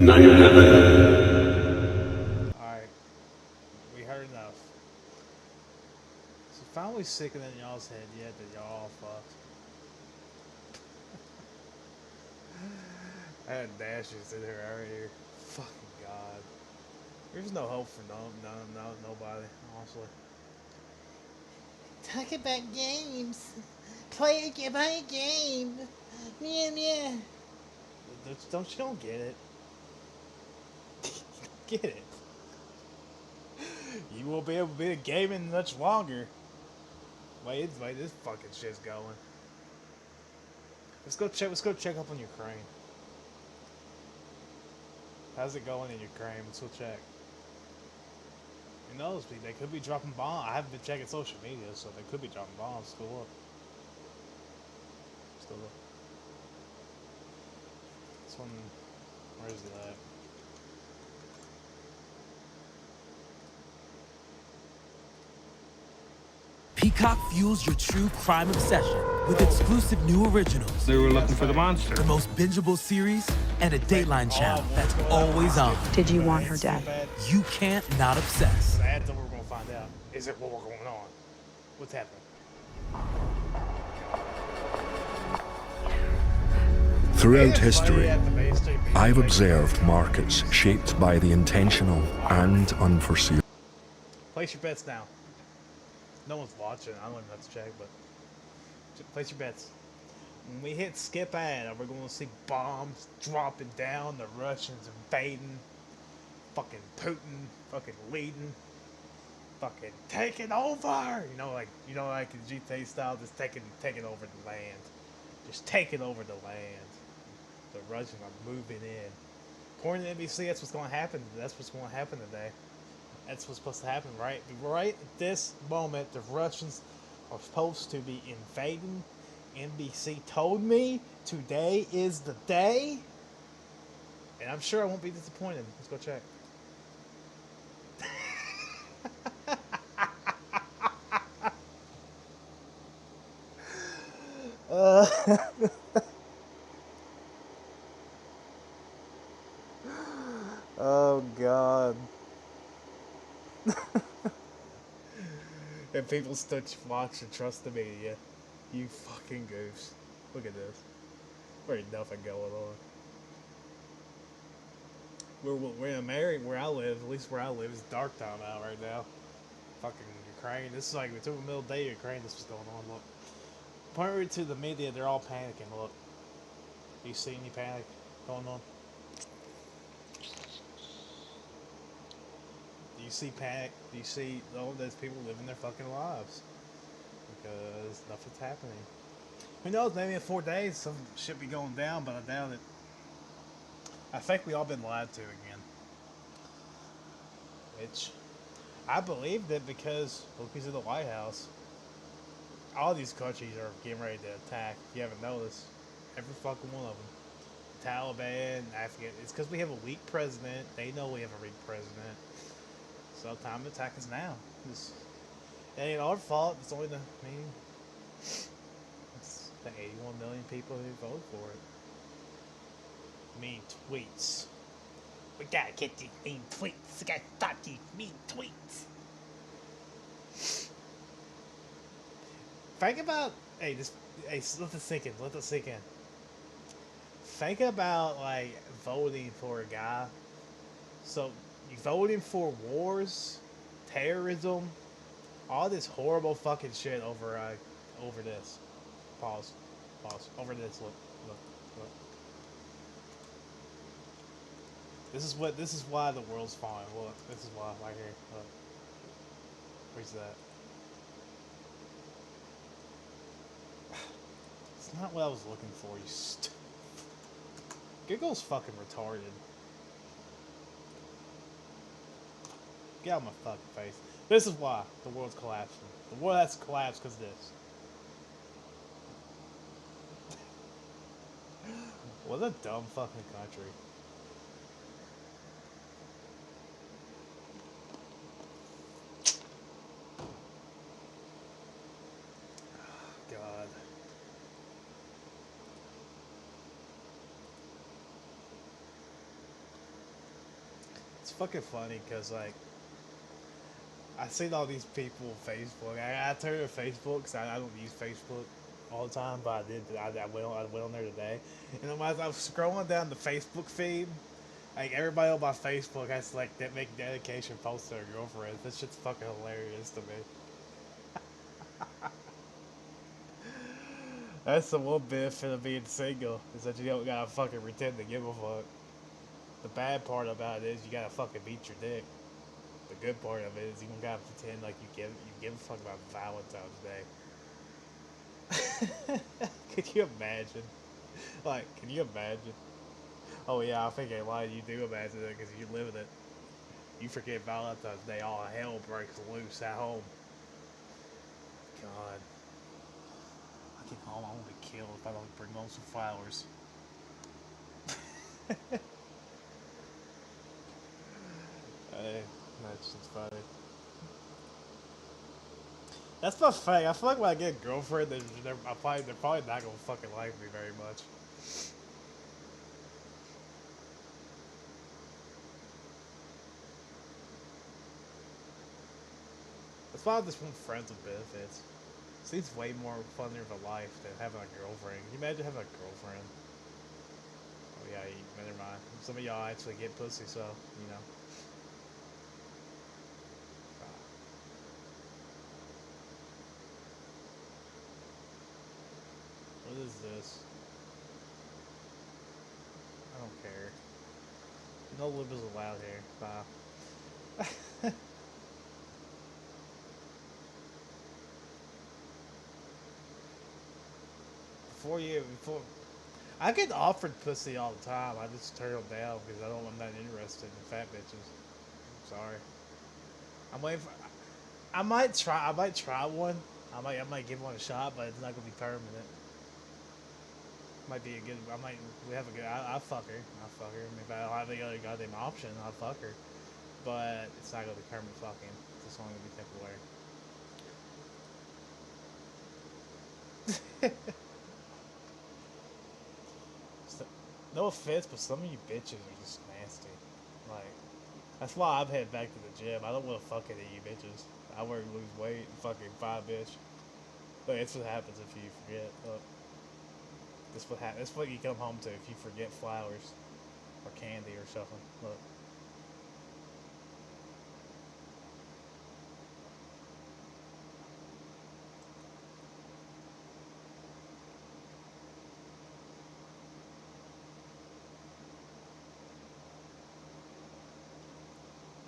Alright, we heard enough. So finally sicker than y'all's head yet that y'all all fucked. I had dashes in her earlier. Fucking god. There's no hope for nobody, honestly. Talk about games. Play a game. Yeah. Don't you don't get it? Get it? You won't be able to be gaming much longer. Wait, this fucking shit's going. Let's go check. Let's go check up on Ukraine. How's it going in Ukraine? Let's go check. Who knows? They could be dropping bombs. I haven't been checking social media, so they could be dropping bombs. Let's go look. Let's go look. This one. Where is it at? Peacock fuels your true crime obsession with exclusive new originals. They were looking for the monster. The most bingeable series and a Dateline channel that's always on. Did you want her dead? You can't not obsess. That's what we're gonna find out. Is it what we're going on? What's happening? Throughout history, I've observed markets shaped by the intentional and unforeseen. Place your bets now. No one's watching. I don't even have to check, but place your bets. When we hit skip ad, we're going to see bombs dropping down, the Russians invading, fucking Putin, fucking leading, fucking taking over. You know, like in GTA style, just taking over the land, just taking over the land. The Russians are moving in. According to NBC, that's what's going to happen. That's what's going to happen today. That's what's supposed to happen, right? Right at this moment, the Russians are supposed to be invading. NBC told me today is the day. And I'm sure I won't be disappointed. Let's go check. Oh, God. And people still watch and trust the media. You fucking goofs. Look at this. There ain't nothing going on. We're in America, where I live, at least where I live, it's dark time out right now. Fucking Ukraine. This is like, we took the middle of the day Ukraine, this was going on, look. Pointing to the media, they're all panicking, look. Do you see any panic going on? Do you see panic? Do you see all those people living their fucking lives? Because nothing's happening. Who knows, maybe in 4 days some shit be going down, but I doubt it. I think we all been lied to again. Which, I believed it because, look who's in the White House. All these countries are getting ready to attack, if you haven't noticed. Every fucking one of them. Taliban, Afghan, it's because we have a weak president. They know we have a weak president. So time to attack us now. It ain't our fault. It's only it's the 81 million people who voted for it. Mean tweets. We gotta get these mean tweets. We gotta stop these mean tweets. Think about, let this sink in. Let this sink in. Think about like voting for a guy. So you voting for wars, terrorism, all this horrible fucking shit over this. Pause. Over this. Look. This is why the world's falling. Look, this is why right here. Look. Where's that? It's not what I was looking for, you Google's fucking retarded. Get out of my fucking face. This is why the world's collapsing. The world has to collapse because of this. What a dumb fucking country. God. fucking funny because like I seen all these people on Facebook. I turned to Facebook because I don't use Facebook all the time, but I did. I went on there today, and then as I was scrolling down the Facebook feed, like everybody on my Facebook has like that make dedication posts to their girlfriends. That shit's fucking hilarious to me. That's the one benefit of being single is that you don't gotta fucking pretend to give a fuck. The bad part about it is you gotta fucking beat your dick. The good part of it is you don't gotta pretend like you give a fuck about Valentine's Day. Could you imagine? Like, can you imagine? Oh yeah, I think a lot of you do imagine it because you live in it. You forget Valentine's Day, all hell breaks loose at home. God. I get home, I'm gonna be killed if I don't bring home some flowers. Hey, that's just funny. That's my thing. I feel like when I get a girlfriend, they're probably not gonna fucking like me very much. That's why I just want friends with benefits. Seems way more funner of a life than having a girlfriend. Can you imagine having a girlfriend? Oh yeah, never mind. Some of y'all actually get pussy, so, you know. What is this? I don't care. No lib is allowed here. Bye. Before I get offered pussy all the time. I just turn them down because I'm not interested in fat bitches. I'm sorry. I'm waiting for. I might try one. I might give one a shot, but it's not gonna be permanent. Might be a good. We have a good. I fuck her. I fuck her. I mean, if I don't have any other goddamn option, I'll fuck her. But it's not gonna be permanent fucking. It's just only gonna be temporary. No offense, but some of you bitches are just nasty. Like, that's why I've headed back to the gym. I don't want to fuck any of you bitches. I want to lose weight and fucking fight, bitch. Look, it's what happens if you forget. Look. This what you come home to if you forget flowers or candy or something. Look.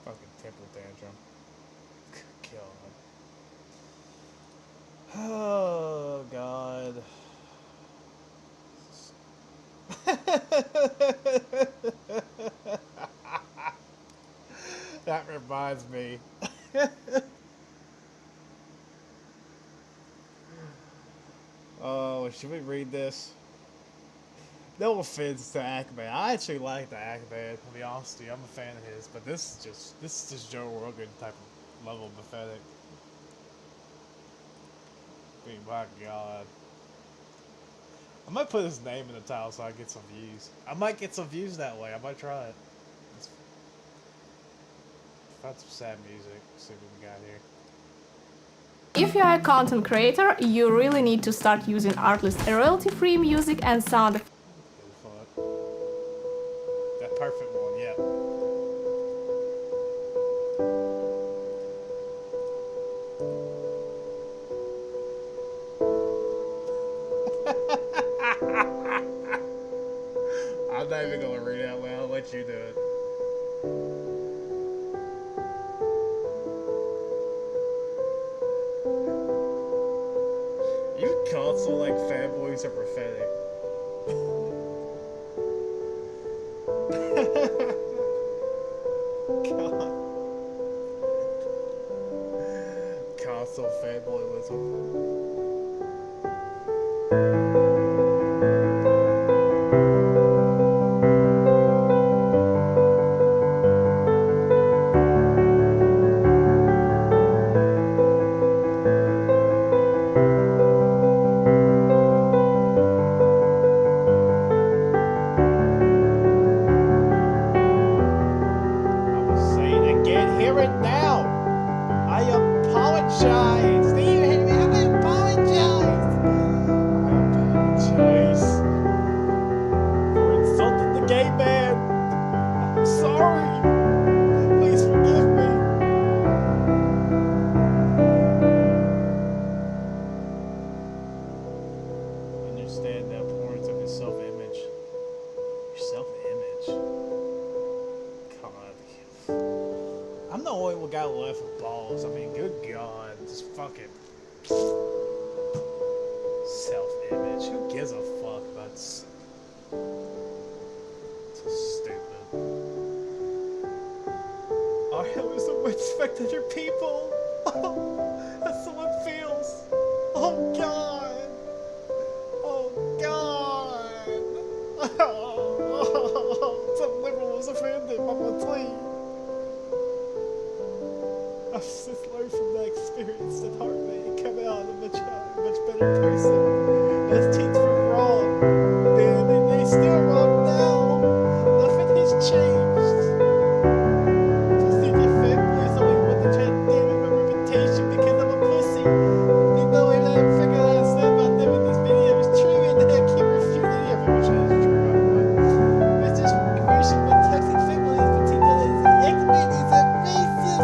Fucking temper tantrum. God. Oh, God. That reminds me. Oh, should we read this? No offense to Aquaman. I actually like the Aquaman, to be honest with you. I'm a fan of his, but this is just Joe Rogan type of level of pathetic. I mean, my God. I might put his name in the title so I get some views. I might get some views that way. I might try it. Find some sad music. See what we got here. If you are a content creator, you really need to start using Artlist royalty-free music and sound effects. That perfect one, yeah. I'm not even gonna read it out loud. I'll let you do it. Even console like fanboys are pathetic. God. Console fanboyism. the only one guy left with balls. I mean, good God, just fucking self-image. Who gives a fuck about this? So stupid. I have so much respect for your people. That's so it feels. Oh God. Oh God. Some liberal was offended by my tweet. I've just learned from that experience that heart may come out a much better person. Those teens were wrong. They still wrong now. Nothing has changed. Pussy the fanboys only want to try to damage my reputation because I'm a pussy. They know if I figure out stuff about them in this video is true and I can't refute any of it, which is true by the way. It's just conversion with toxic families, but he does X-Men is a racist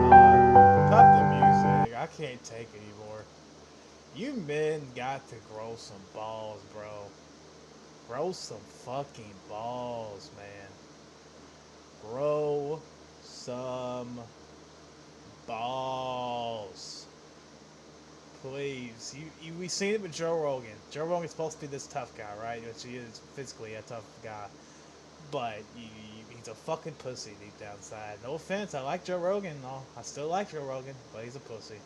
God, cut the music. I can't take it anymore. You men got to grow some balls, bro. Grow some fucking balls, man. Grow some balls. Please. We seen it with Joe Rogan. Joe Rogan's supposed to be this tough guy, right? Which he is physically a tough guy. But he's a fucking pussy deep down inside. No offense, I like Joe Rogan and all. I still like Joe Rogan, but he's a pussy.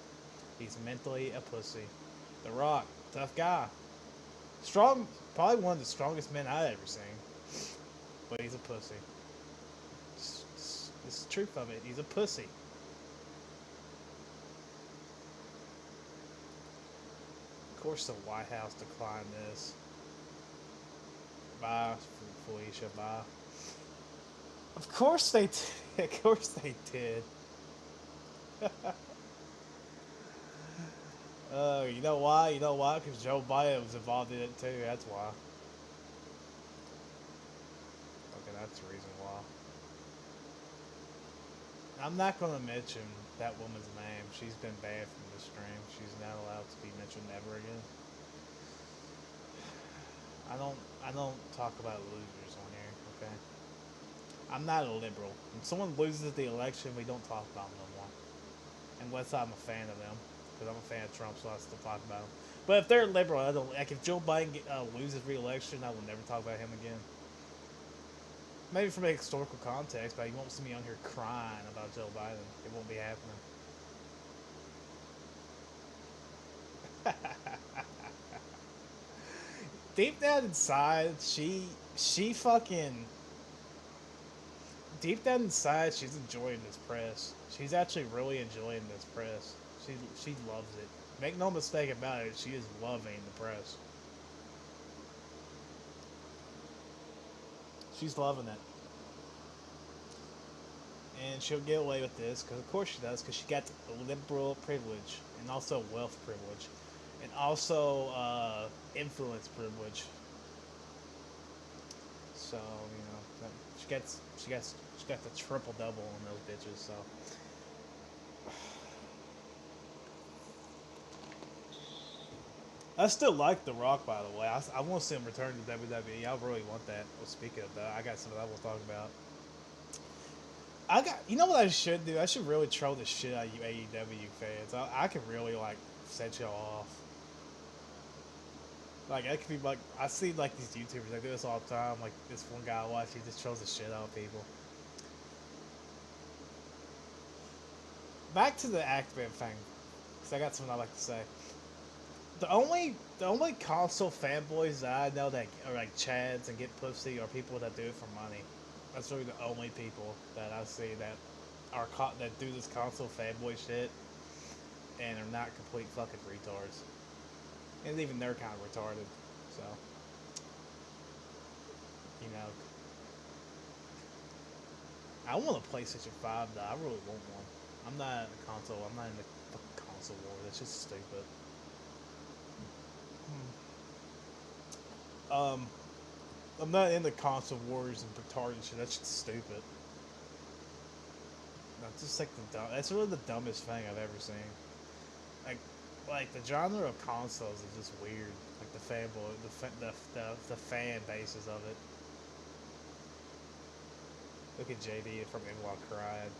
He's mentally a pussy. The Rock, tough guy. Strong, probably one of the strongest men I've ever seen. But he's a pussy. It's the truth of it. He's a pussy. Of course the White House declined this. Bye, Felicia, bye. Of course they did. Of course they did. You know why? You know why? Because Joe Biden was involved in it too. That's why. Okay, that's the reason why. I'm not going to mention that woman's name. She's been banned from the stream. She's not allowed to be mentioned ever again. I don't talk about losers on here, okay? I'm not a liberal. When someone loses the election, we don't talk about them no more. Unless I'm a fan of them. Because I'm a fan of Trump, so I still talk about him. But if they're liberal, I don't. Like, if Joe Biden loses re-election, I will never talk about him again. Maybe from a historical context, but you won't see me on here crying about Joe Biden. It won't be happening. Deep down inside, she fucking... Deep down inside, she's enjoying this press. She's actually really enjoying this press. She loves it. Make no mistake about it, she is loving the press. She's loving it. And she'll get away with this, because of course she does, because she got liberal privilege, and also wealth privilege, and also influence privilege. So, you know, she got the triple double on those bitches, so. I still like The Rock, by the way. I want to see him return to WWE. I really want that. Well, speaking of that, I got something I will talk about. You know what I should do? I should really troll the shit out of you AEW fans. I can really, like, set y'all off. Like, I could be like, I see, like, these YouTubers, they do this all the time. Like, this one guy I watch, he just trolls the shit out of people. Back to the Activision thing, because I got something I'd like to say. The only console fanboys that I know that are like chads and get pussy are people that do it for money. That's really the only people that I see that that do this console fanboy shit and are not complete fucking retards. And even they're kind of retarded. So, you know, I want a PlayStation 5 though. I really want one. I'm not in the console. I'm not in the fucking console war. That's just stupid. I'm not into console wars and retarded shit. That's just stupid. That's just like that's really the dumbest thing I've ever seen. Like, like the genre of consoles is just weird. Like the fanboy, the fan bases of it. Look at JD from Inwalk crying.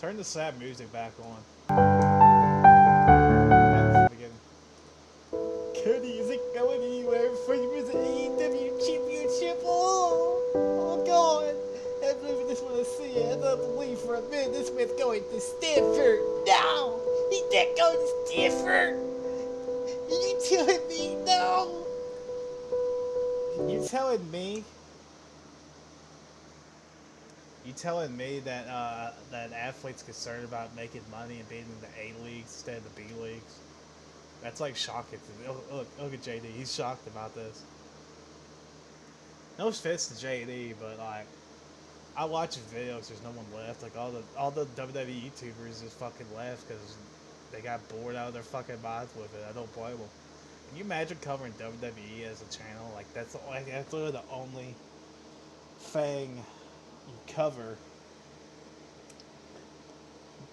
Turn the sad music back on. Cody isn't going anywhere for you as an AEW championship. Oh God. I believe this one to see it. I don't believe for a minute this man's going to Stanford. No! He's not going to Stanford! Are you telling me no? You telling me? You telling me that that athletes concerned about making money and being in the A leagues instead of the B leagues? That's like shocking to me. Look at JD. He's shocked about this. No offense to JD, but like, I watch his videos. There's no one left. Like all the WWE YouTubers just fucking left because they got bored out of their fucking minds with it. I don't blame them. Can you imagine covering WWE as a channel? Like that's literally the only thing you cover.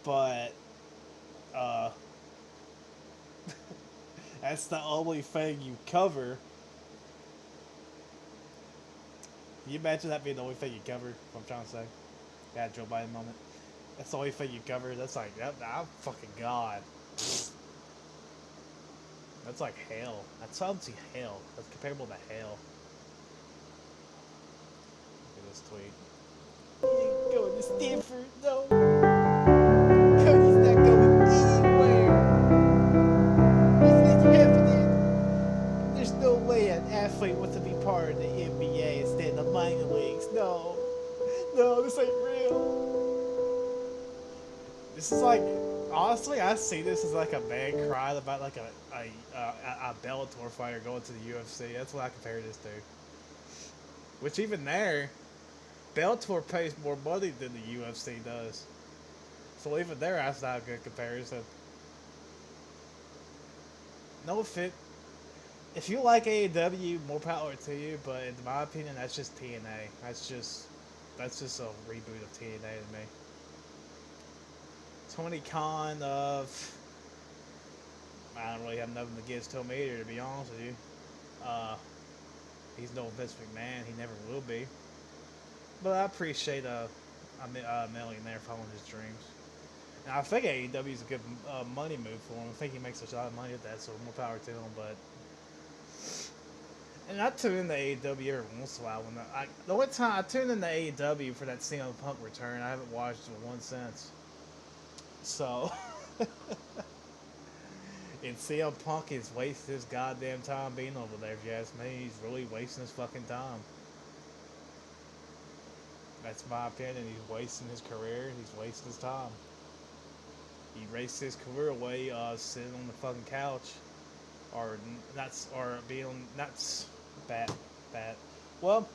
But that's the only thing you cover. Can you imagine that being the only thing you cover? What I'm trying to say. Yeah, Joe Biden moment. That's the only thing you cover. That's like, I'm fucking God. That's like hell. That sounds like hell. That's comparable to hell. Look at this tweet. He ain't going to Stanford, no. Cody's not going anywhere. This ain't happening. There's no way an athlete wants to be part of the NBA instead of the minor leagues. No. No, this ain't real. This is like, honestly, I see this as like a man crying about like a Bellator fighter going to the UFC. That's what I compare this to. Which even there, Bellator pays more money than the UFC does. So even there, that's not a good comparison. No offense. If you like AEW, more power to you. But in my opinion, that's just TNA. That's just a reboot of TNA to me. Tony Khan of... I don't really have nothing against Tomater, to be honest with you. He's no Vince McMahon. He never will be. But I appreciate a millionaire following his dreams. And I think AEW is a good money move for him. I think he makes a lot of money with that, so more power to him. But and I tune in to AEW every once in a while. The only time I tuned in to AEW for that CM Punk return, I haven't watched it one since. So, and CM Punk is wasting his goddamn time being over there, if you ask me. He's really wasting his fucking time. That's my opinion. He's wasting his career. He's wasting his time. He raced his career away sitting on the fucking couch. Being nuts. Bad. Well,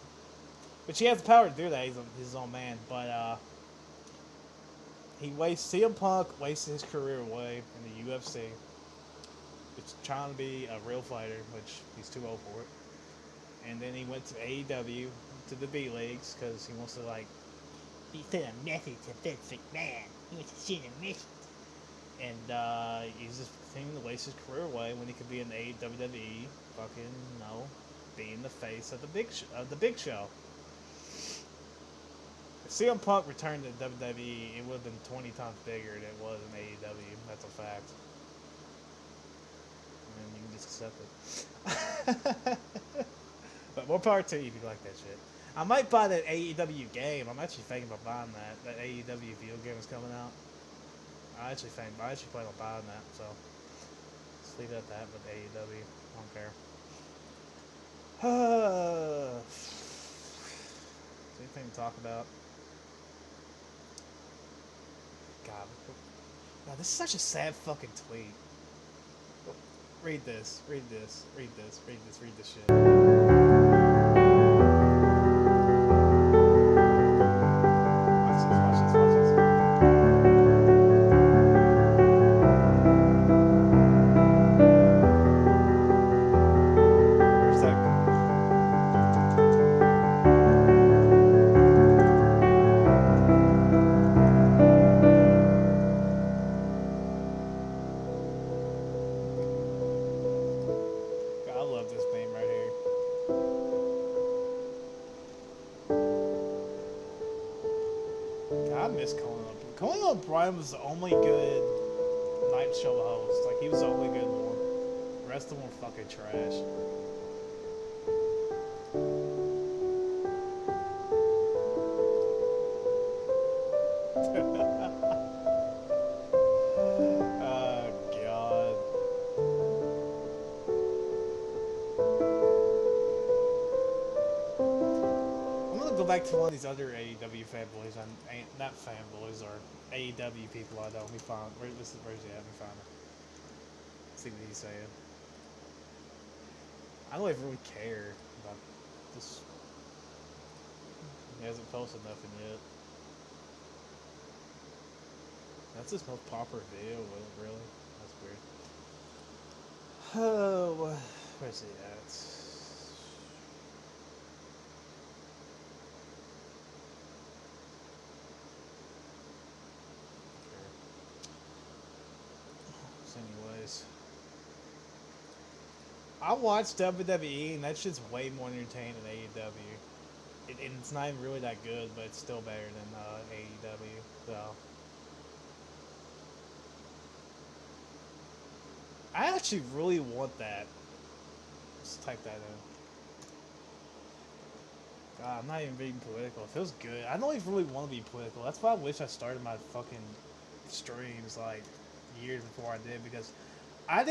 but he has the power to do that. He's his own man. But, CM Punk wasted his career away in the UFC. It's trying to be a real fighter, which he's too old for it. And then he went to AEW, to the B Leagues, because he wants to, like, he sent a message to Vince McMahon. He wants to send a message. And he's just continuing to waste his career away when he could be in the WWE, fucking, being the face of the Big Show. If CM Punk returned to WWE, it would have been 20 times bigger than it was in AEW. That's a fact. And you can just accept it. But more power to you if you like that shit. I might buy that AEW game. I'm actually thinking about buying that. That AEW video game is coming out. I actually plan on buying that, so let's leave it at that with AEW. I don't care. Anything to talk about? God, this is such a sad fucking tweet. Read this shit. God, I miss Conan O'Brien. Conan O'Brien was the only good night show host. Like, he was the only good one. The rest of them were fucking trash. Oh, God. I'm gonna go back to one of these other AEW fanboys. Not fanboys, or AEW people I know. Let me find. Where's he at? Let me find him. See what he's saying. I don't even really care about this. He hasn't posted nothing yet. That's his most popular video, really? That's weird. Oh, where's he at? So anyways, I watch WWE and that shit's way more entertaining than AEW. And it's not even really that good, but it's still better than AEW. So I actually really want that. Let's type that in. God, I'm not even being political. It feels good. I don't even really want to be political. That's why I wish I started my fucking streams like years before I did, because I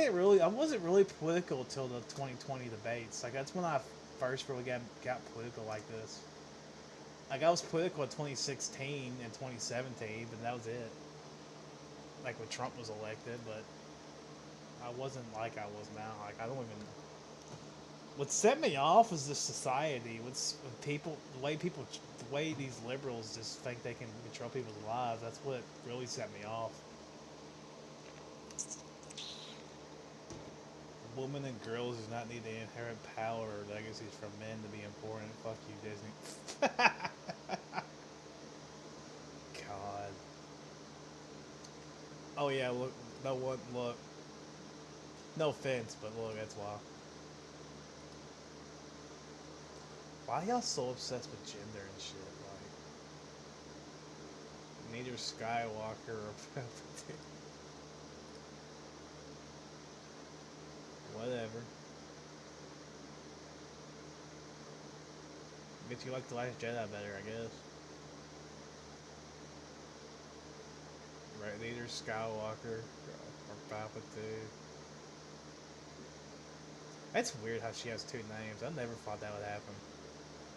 wasn't really political till the 2020 debates. Like, that's when I first really got political like this. Like, I was political in 2016 and 2017, but that was it. Like, when Trump was elected, but I wasn't like I was now. Like, I don't even... What set me off is this society. When people, the way these liberals just think they can control people's lives. That's what really set me off. Women and girls do not need the inherent power or legacies from men to be important. Fuck you, Disney. God. Oh yeah, look. No one. Look. No offense, but look, that's why. Why y'all so obsessed with gender and shit? Like, neither Skywalker or Palpatine. Whatever. Bet you like The Last Jedi better, I guess. Right, neither Skywalker or Palpatine. That's weird how she has two names. I never thought that would happen.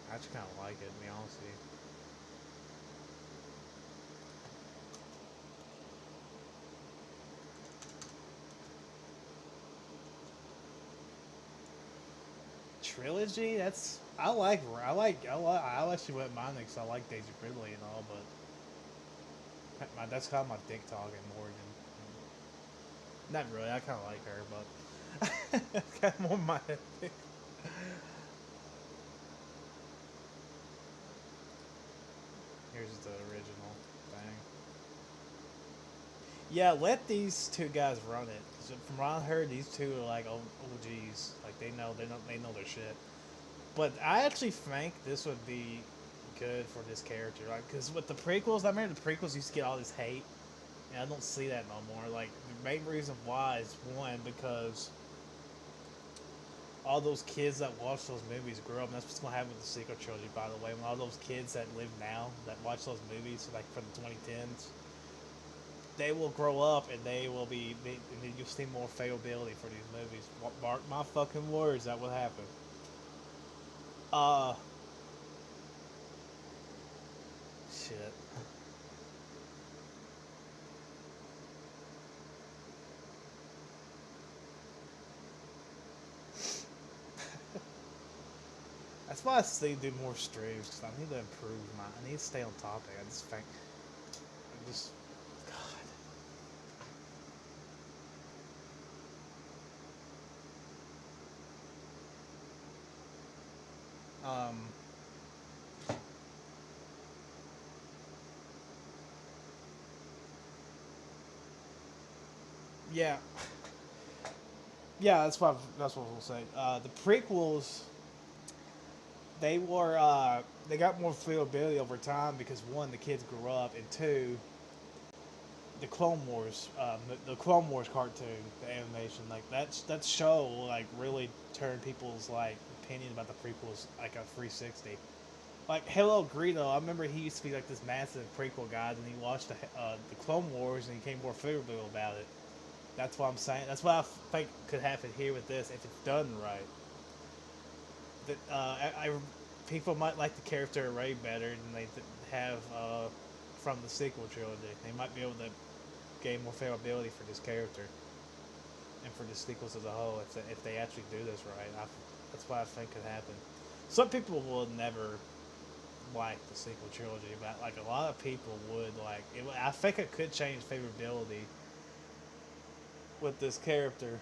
I actually kind of like it, to be honest with you. Trilogy? That's... I actually wouldn't mind it because I like Daisy Ridley and all, but... that's kind of my dick talking more than... Not really, I kind of like her, but... It's kind of more my... Here's the original thing. Yeah, let these two guys run it. 'Cause from what I heard, these two are like OGs. Like, they know their shit. But I actually think this would be good for this character. Like, because with the prequels, I remember the prequels used to get all this hate, and I don't see that no more. Like, the main reason why is, one, because all those kids that watch those movies grow up, and that's what's going to happen with the sequel trilogy, by the way. When all those kids that live now, that watch those movies, like from the 2010s, they will grow up and they will be, and then you'll see more favorability for these movies. Mark my fucking words, that will happen. Shit. That's why I say do more streams, because I need to improve I need to stay on topic. I just think, God. Yeah. Yeah, that's what we'll say. The prequels, they were they got more flexibility over time because one, the kids grew up, and two, the Clone Wars cartoon, the animation, like that show like really turned people's like opinion about the prequels like a 360. Like Hello Greedo, I remember he used to be like this massive prequel guy, and he watched the Clone Wars and he became more favorable about it. That's what I'm saying. That's what I think could happen here with this if it's done right. That people might like the character of Rey better than they have from the sequel trilogy. They might be able to gain more favorability for this character and for the sequels as a whole if they actually do this right. That's what I think could happen. Some people will never like the sequel trilogy, but like a lot of people would like it. I think it could change favorability with this character.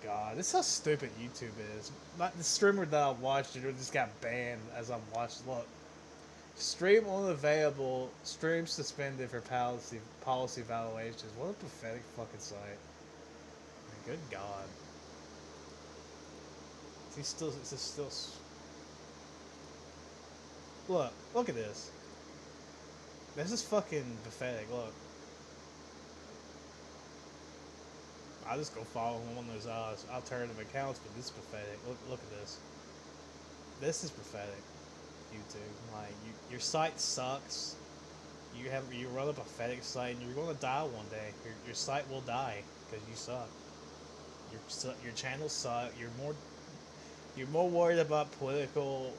God, this is how stupid YouTube is. Not the streamer that I watched, it just got banned as I'm watching. Look, stream unavailable, stream suspended for policy violations. What a pathetic fucking site. I mean, good God. Is this still? Look at this. This is fucking pathetic. Look. I'll just go follow one of those alternative accounts, but this is pathetic. Look at this. This is pathetic. YouTube, like your site sucks. You run a pathetic site, and you're gonna die one day. Your site will die because you suck. Your channel suck. You're more worried about political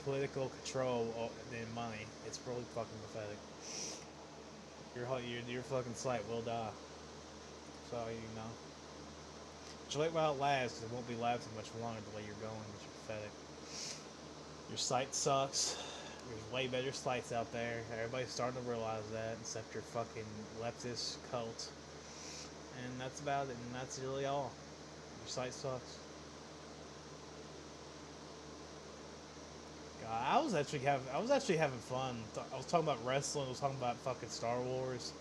political control than money. It's really fucking pathetic. Your fucking site will die. So, you know. Enjoy it while it lasts, because it won't be lasting much longer the way you're going, which is pathetic. Your site sucks. There's way better sites out there. Everybody's starting to realize that, except your fucking leftist cult. And that's about it, and that's really all. Your site sucks. God, I was actually having fun. I was talking about wrestling, I was talking about fucking Star Wars.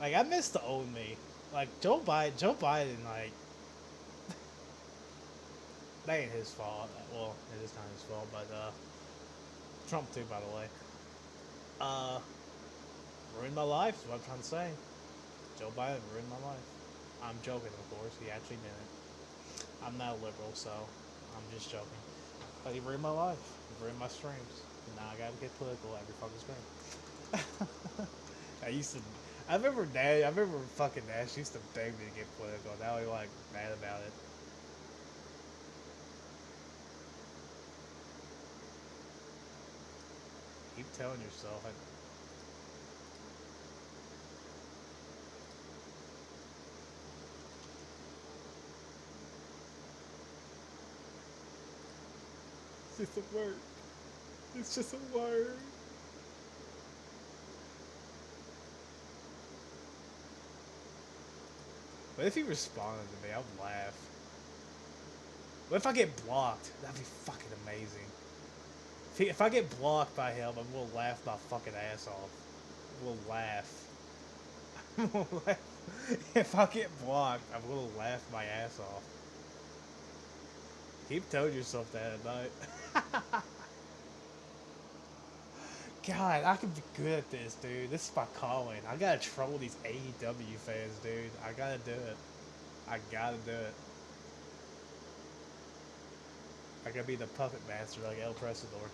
Like, I miss the old me. Like, Joe Biden, like, that ain't his fault. Well, it is kind of his fault, but, Trump too, by the way. Ruined my life is what I'm trying to say. Joe Biden ruined my life. I'm joking, of course. He actually didn't. I'm not a liberal, so I'm just joking. But he ruined my life. He ruined my streams. And now I gotta get political every fucking stream. I remember fucking Nash used to beg me to get political. Now he's like mad about it. Keep telling yourself. It's just a word. It's just a word. But if he responded to me, I'd laugh. What if I get blocked? That'd be fucking amazing. If I get blocked by him, I'm gonna laugh my fucking ass off. We'll laugh. If I get blocked, I'm gonna laugh my ass off. Keep telling yourself that at night. God, I could be good at this, dude. This is my calling. I gotta troll these AEW fans, dude. I gotta do it. I gotta do it. I gotta be the puppet master like El Presador.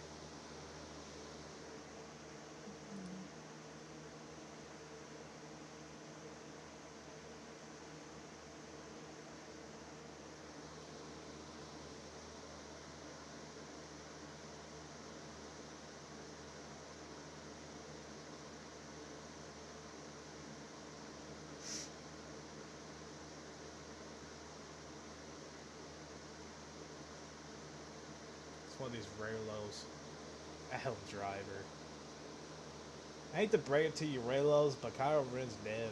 One of these Raylos. Adam Driver. I hate to break it to you, Raylos, but Kylo Ren's dead.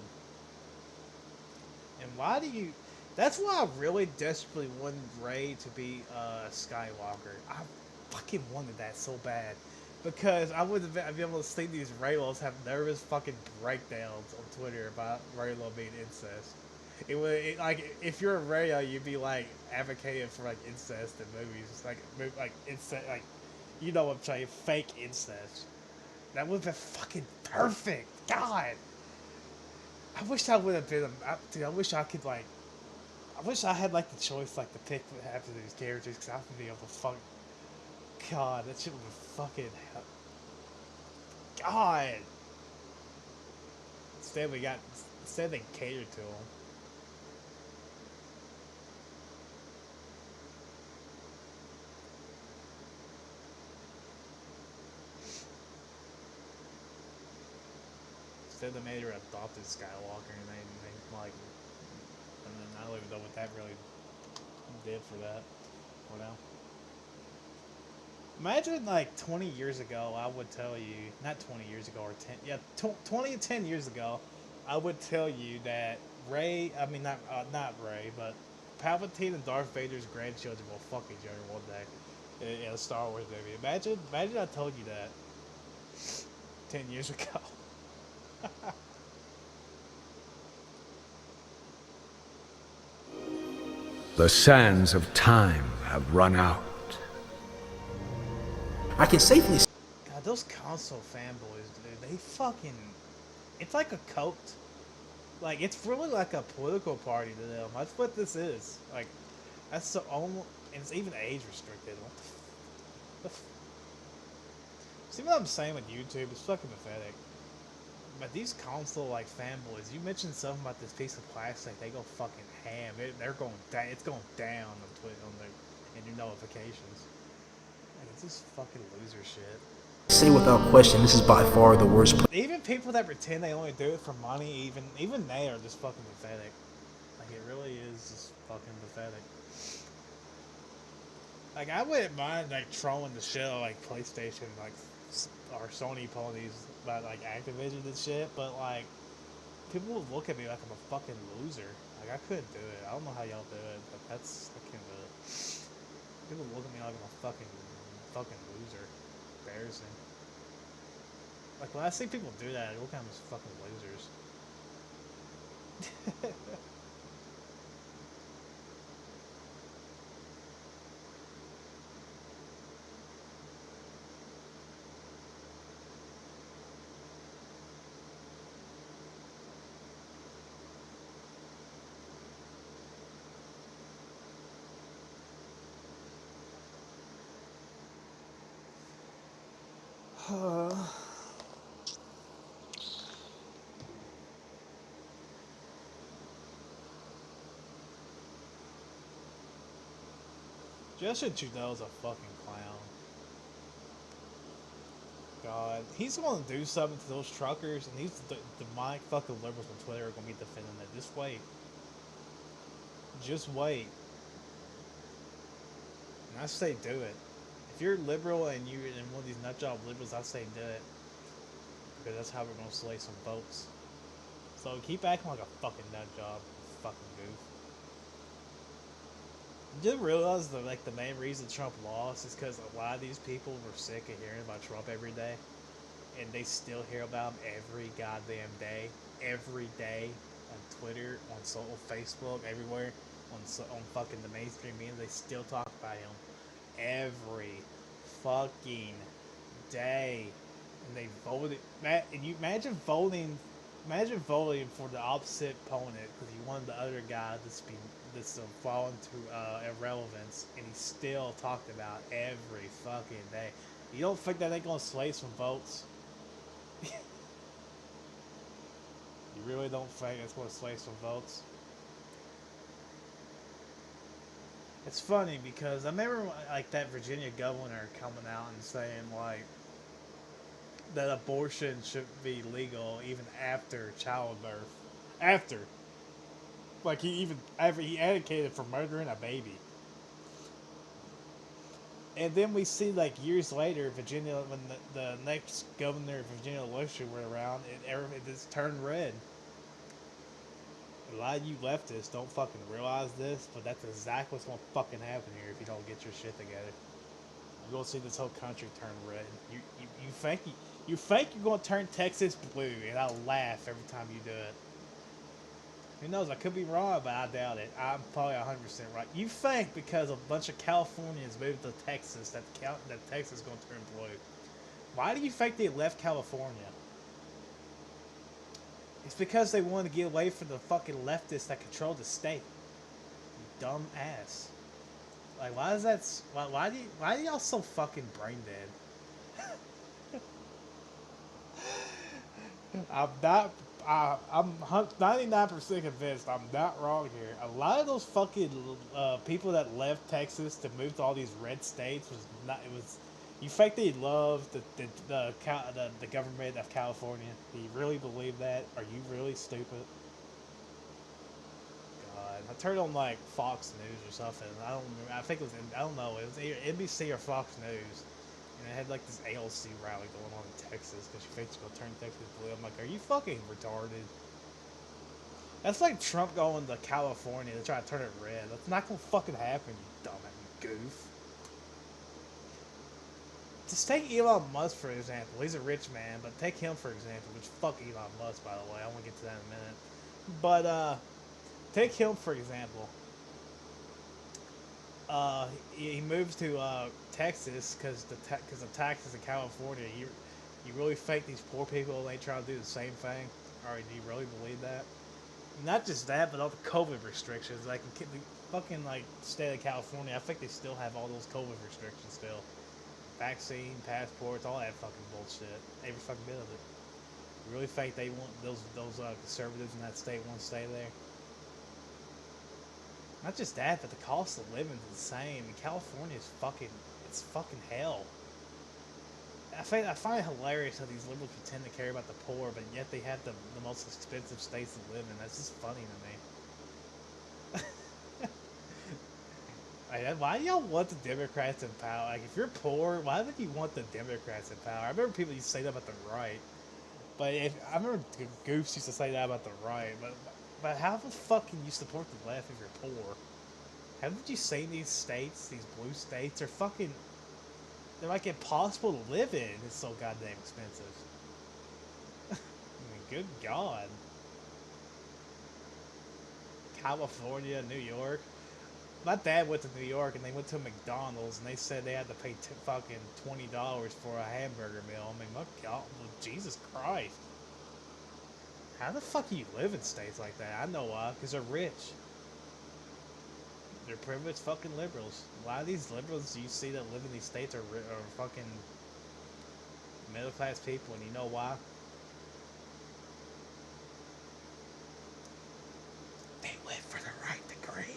And why do you... That's why I really desperately wanted Rey to be Skywalker. I fucking wanted that so bad. Because I would have been able to see these Raylos have nervous fucking breakdowns on Twitter about Raylo being incest. Like if you're a radio, you'd be like advocating for like incest in movies, like incest, like you know what I'm saying, fake incest. That would have been fucking perfect. God, I wish I would have been. Dude, I wish I could like. I wish I had like the choice like to pick what happens to these characters because I would be able to fuck. God, that shit would be fucking. God. Instead they catered to him. Instead they made her adopted Skywalker and they like, and then I don't even know what that really did for that. For now. Imagine like 20 years ago, I would tell you, not 20 years ago or 10, yeah, 20 and 10 years ago, I would tell you that not Ray, but Palpatine and Darth Vader's grandchildren will fuck each other one day in a Star Wars movie. Imagine I told you that 10 years ago. The sands of time have run out. I can safely say God, those console fanboys, dude, they fucking, it's like a cult. Like, it's really like a political party to them. That's what this is. Like, that's the only, and it's even age restricted. What the see what I'm saying with YouTube? It's fucking pathetic. But these console like fanboys, you mentioned something about this piece of plastic, they go fucking ham. They're going down. It's going down on Twitter in your notifications. Like, it's just fucking loser shit. say without question, this is by far the worst. Even people that pretend they only do it for money, even they are just fucking pathetic. Like, it really is just fucking pathetic. Like, I wouldn't mind like trolling the shit out like PlayStation, like or Sony ponies about like Activision and shit, but like people would look at me like I'm a fucking loser. Like, I couldn't do it. I don't know how y'all do it, but I can't do it. People look at me like I'm a fucking loser. Embarrassing. Like, when I see people do that, they look at them as fucking losers. Justin Trudeau's a fucking clown. God, he's going to do something to those truckers, and the demonic fucking liberals on Twitter are going to be defending it. Just wait. Just wait. And I say do it. If you're liberal and you're in one of these nutjob liberals, I say do it. Because that's how we're going to slay some votes. So keep acting like a fucking nutjob, fucking goof. Did you realize that like the main reason Trump lost is because a lot of these people were sick of hearing about Trump every day, and they still hear about him every goddamn day, every day on Twitter, on Facebook, everywhere, on fucking the mainstream media. They still talk about him every fucking day, and they voted. And you imagine voting for the opposite opponent because you wanted the other guy to fall into irrelevance, and he still talked about every fucking day. You don't think that ain't gonna sway some votes? You really don't think it's gonna sway some votes? It's funny because I remember like that Virginia governor coming out and saying like that abortion should be legal even after childbirth. After. Like he advocated for murdering a baby. And then we see like years later, Virginia, when the next governor of Virginia election went around, it just turned red. A lot of you leftists don't fucking realize this, but that's exactly what's gonna fucking happen here if you don't get your shit together. You're gonna see this whole country turn red. You think you're gonna turn Texas blue, and I'll laugh every time you do it. Who knows? I could be wrong, but I doubt it. I'm probably 100% right. You think because a bunch of Californians moved to Texas that that Texas is going to turn blue? Why do you think they left California? It's because they wanted to get away from the fucking leftists that control the state. You dumb ass. Like, why is that? Why do y'all so fucking brain dead? I'm not. I'm 99% convinced I'm not wrong here. A lot of those fucking people that left Texas to move to all these red states was not. It was. You think they love the government of California? Do you really believe that? Are you really stupid? God, I turned on like Fox News or something. I don't remember. I think it was. I don't know. It was either NBC or Fox News. And it had like this ALC rally going on in Texas because she thinks she's gonna turn Texas blue. I'm like, are you fucking retarded? That's like Trump going to California to try to turn it red. That's not gonna fucking happen, you dumbass goof. Just take Elon Musk for example. He's a rich man, but take him for example, which fuck Elon Musk by the way. I want to get to that in a minute. But take him for example. He moves to Texas because the taxes in California. You really think these poor people ain't trying to do the same thing? Or do you really believe that? Not just that, but all the COVID restrictions. Like the fucking like state of California, I think they still have all those COVID restrictions still. Vaccine, passports, all that fucking bullshit. Every fucking bit of it. You really think they want those conservatives in that state want to stay there? Not just that, but the cost of living is insane. California is it's fucking hell. I find it hilarious how these liberals pretend to care about the poor, but yet they have the most expensive states to live in. That's just funny to me. Like, why do y'all want the Democrats in power? Like, if you're poor, why would you want the Democrats in power? I remember people used to say that about the right. But I remember goofs used to say that about the right, but how the fuck can you support the left if you're poor? Haven't you seen these states, these blue states, they're like impossible to live in. It's so goddamn expensive. I mean, good God. California, New York. My dad went to New York and they went to McDonald's and they said they had to pay fucking $20 for a hamburger meal. I mean, my God, Jesus Christ. How the fuck do you live in states like that? I know why, because they're rich. They're privileged fucking liberals. A lot of these liberals you see that live in these states are fucking middle class people, and you know why? They live for the right degree.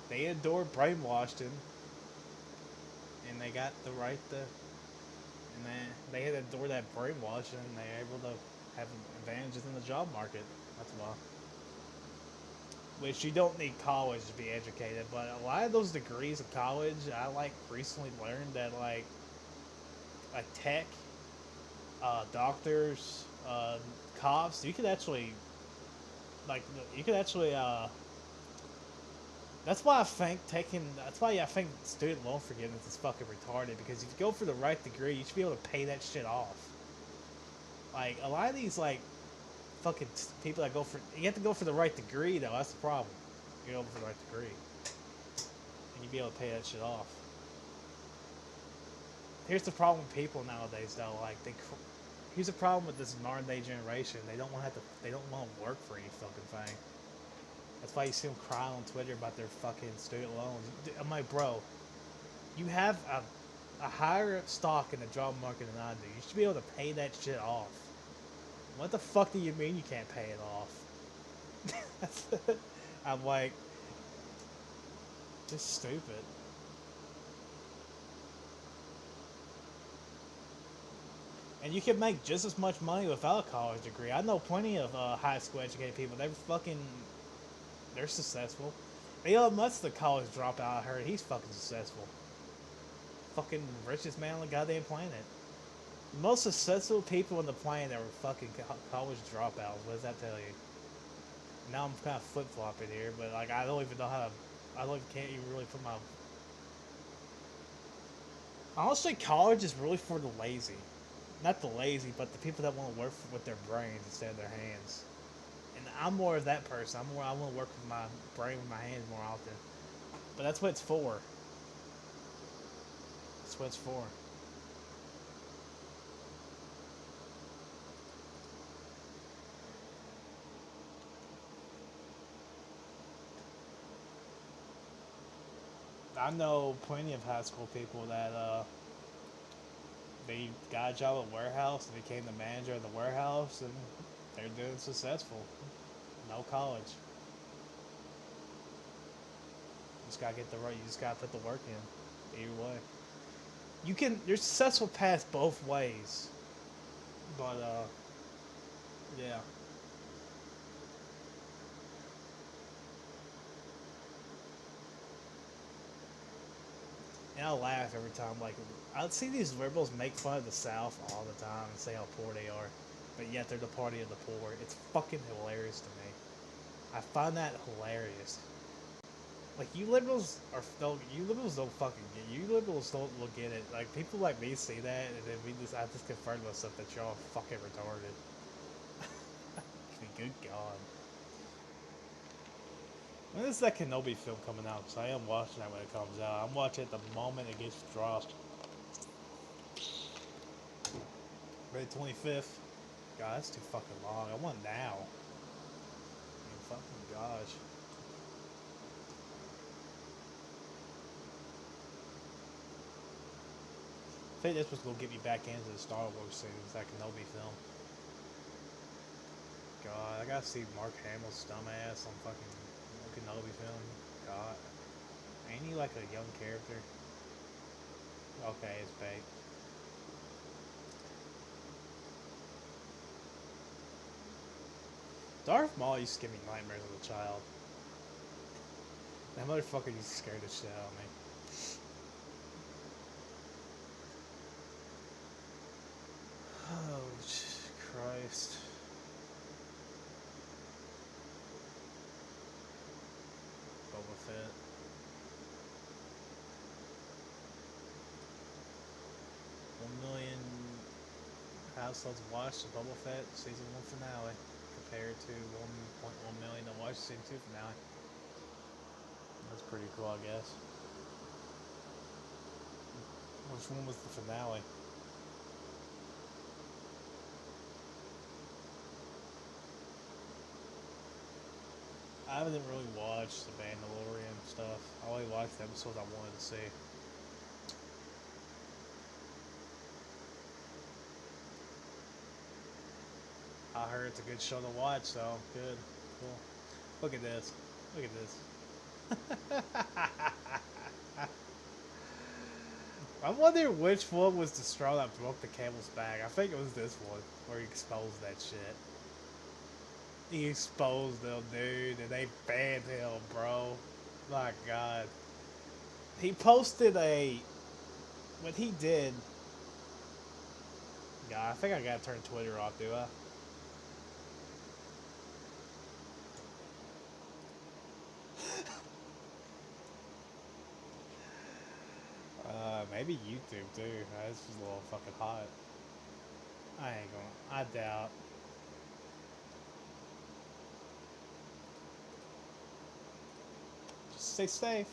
They endured brainwashing, and they got the right to. And they had to endure that brainwashing, and they're able to have advantages in the job market. That's why. Which you don't need college to be educated, but a lot of those degrees of college, I like recently learned that like tech, doctors, cops, you could actually that's why I think student loan forgiveness is fucking retarded, because if you go for the right degree, you should be able to pay that shit off. Like, a lot of these, like, fucking people that you have to go for the right degree, though, that's the problem. You go for the right degree. And you'd be able to pay that shit off. Here's the problem with people nowadays, though, like, here's the problem with this modern day generation, they don't want to work for any fucking thing. That's why you see them crying on Twitter about their fucking student loans. I'm like, bro, you have a higher stock in the job market than I do. You should be able to pay that shit off. What the fuck do you mean you can't pay it off? I'm like, just stupid. And you can make just as much money without a college degree. I know plenty of high school educated people. They're successful. Elon Musk's the college dropout, I heard. He's fucking successful. Fucking richest man on the goddamn planet. The most successful people on the planet are fucking college dropouts. What does that tell you? Now I'm kind of flip-flopping here, but like I don't even know how to... can't even really put my... Honestly, college is really for the lazy. Not the lazy, but the people that want to work with their brains instead of their hands. And I'm more of that person. I want to work with my brain, with my hands more often. But that's what it's for. That's what it's for. I know plenty of high school people that they got a job at a warehouse and became the manager of the warehouse, and they're doing successful. No college. You just gotta get the right. You just gotta put the work in. Either way, you're successful past both ways. But yeah. And I laugh every time. Like, I'd see these liberals make fun of the South all the time and say how poor they are, but yet they're the party of the poor. It's fucking hilarious to me. I find that hilarious. Like, you liberals don't fucking get. You liberals don't look at it. Like, people like me see that, and then I just confirm myself that y'all fucking retarded. Good God. When is that Kenobi film coming out? Because I am watching that when it comes out. I'm watching it the moment it gets dropped. May 25th. God, that's too fucking long. I want now. I mean, fucking gosh. I think this was gonna get me back into the Star Wars series, that Kenobi film. God, I gotta see Mark Hamill's dumbass on fucking Kenobi film. God. Ain't he like a young character? Okay, it's bait. Darth Maul used to give me nightmares as a child. That motherfucker used to scare the shit out of me. Oh, Christ. Boba Fett. $1 million households watched the Boba Fett season 1 finale compared to 1.1 million that watched season 2 finale. That's pretty cool, I guess. Which one was the finale? I haven't really watched the Mandalorian stuff. I only watched the episodes I wanted to see. I heard it's a good show to watch, so good. Cool. Look at this. Look at this. I wonder which one was the straw that broke the camel's back. I think it was this one, where he exposed that shit. He exposed them, dude, and they banned him, bro. My God. He posted what he did. God, I think I gotta turn Twitter off, do I? Maybe YouTube too. This is a little fucking hot. I ain't gonna. I doubt. Just stay safe.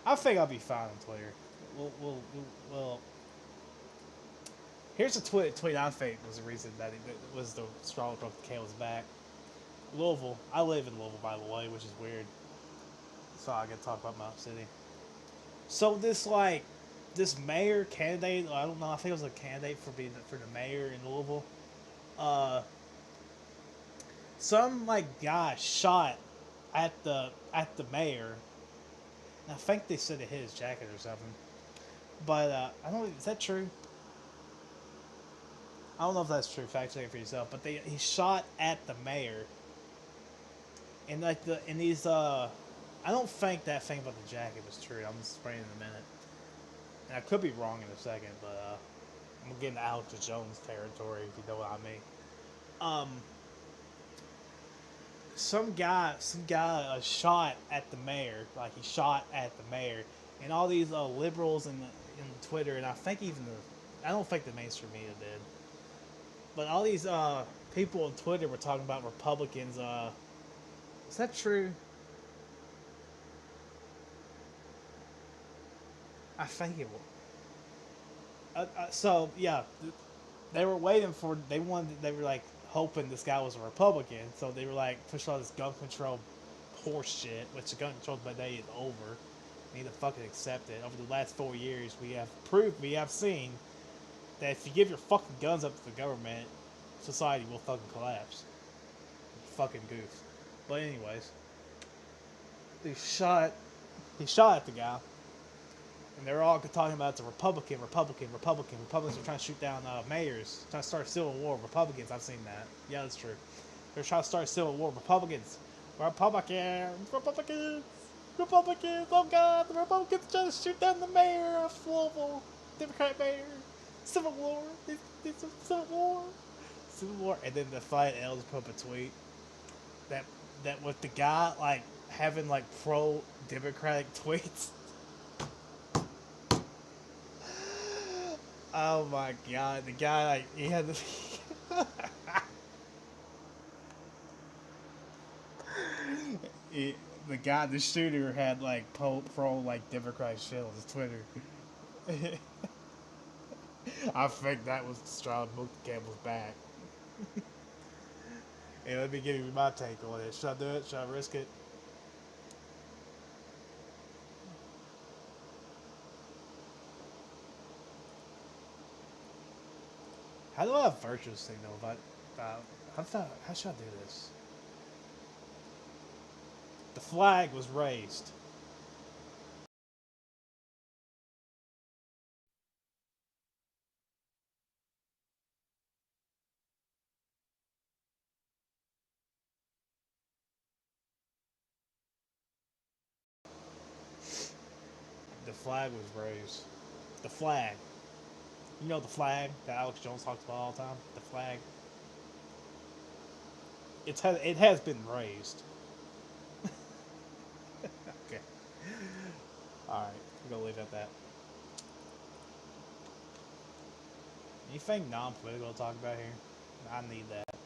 I think I'll be fine on Twitter. Well. Here's a tweet I think was the reason that it was the straw that broke the camel's back. Louisville. I live in Louisville, by the way, which is weird. So I get to talk about my city. So this mayor candidate, I don't know, I think it was a candidate for the mayor in Louisville. Some guy shot at the mayor. And I think they said it hit his jacket or something. But I don't know, is that true? I don't know if that's true. Fact check it for yourself. But he shot at the mayor. And I don't think that thing about the jacket was true. I'm just spraying in a minute. And I could be wrong in a second, but I'm getting into Alex Jones territory, if you know what I mean. Some guy shot at the mayor, he shot at the mayor, and all these liberals in Twitter, and I think I don't think the mainstream media did. But all these people on Twitter were talking about Republicans. Is that true? I think it was. So yeah, they were waiting for. They wanted. They were like hoping this guy was a Republican. So they were like pushing all this gun control horse shit, which the gun control by day is over. We need to fucking accept it. Over the last 4 years, we have proved, we have seen that if you give your fucking guns up to the government, society will fucking collapse. You fucking goof. But anyways, he shot at the guy, and they're all talking about it's a Republican. Republicans are trying to shoot down mayors, trying to start a civil war. Republicans, I've seen that. Yeah, that's true. They're trying to start a civil war. Republicans. Oh God, the Republicans trying to shoot down the mayor of Louisville. Democrat mayor. Civil war. It's a civil war. Civil war. And then the fight L's put up a tweet that with the guy like having like pro Democratic tweets. Oh my God, the guy like he had the the guy, the shooter had like pro like Democrat shit on his Twitter. I think that was to try to book the Campbell's back. Hey, let me give you my take on it. Should I do it? Should I risk it? How do I have virtual signal? How should I do this? The flag was raised. The flag was raised. The flag. You know the flag that Alex Jones talks about all the time? The flag. It has been raised. Okay. Alright, we're gonna leave it at that. Anything non-political to talk about here? I need that.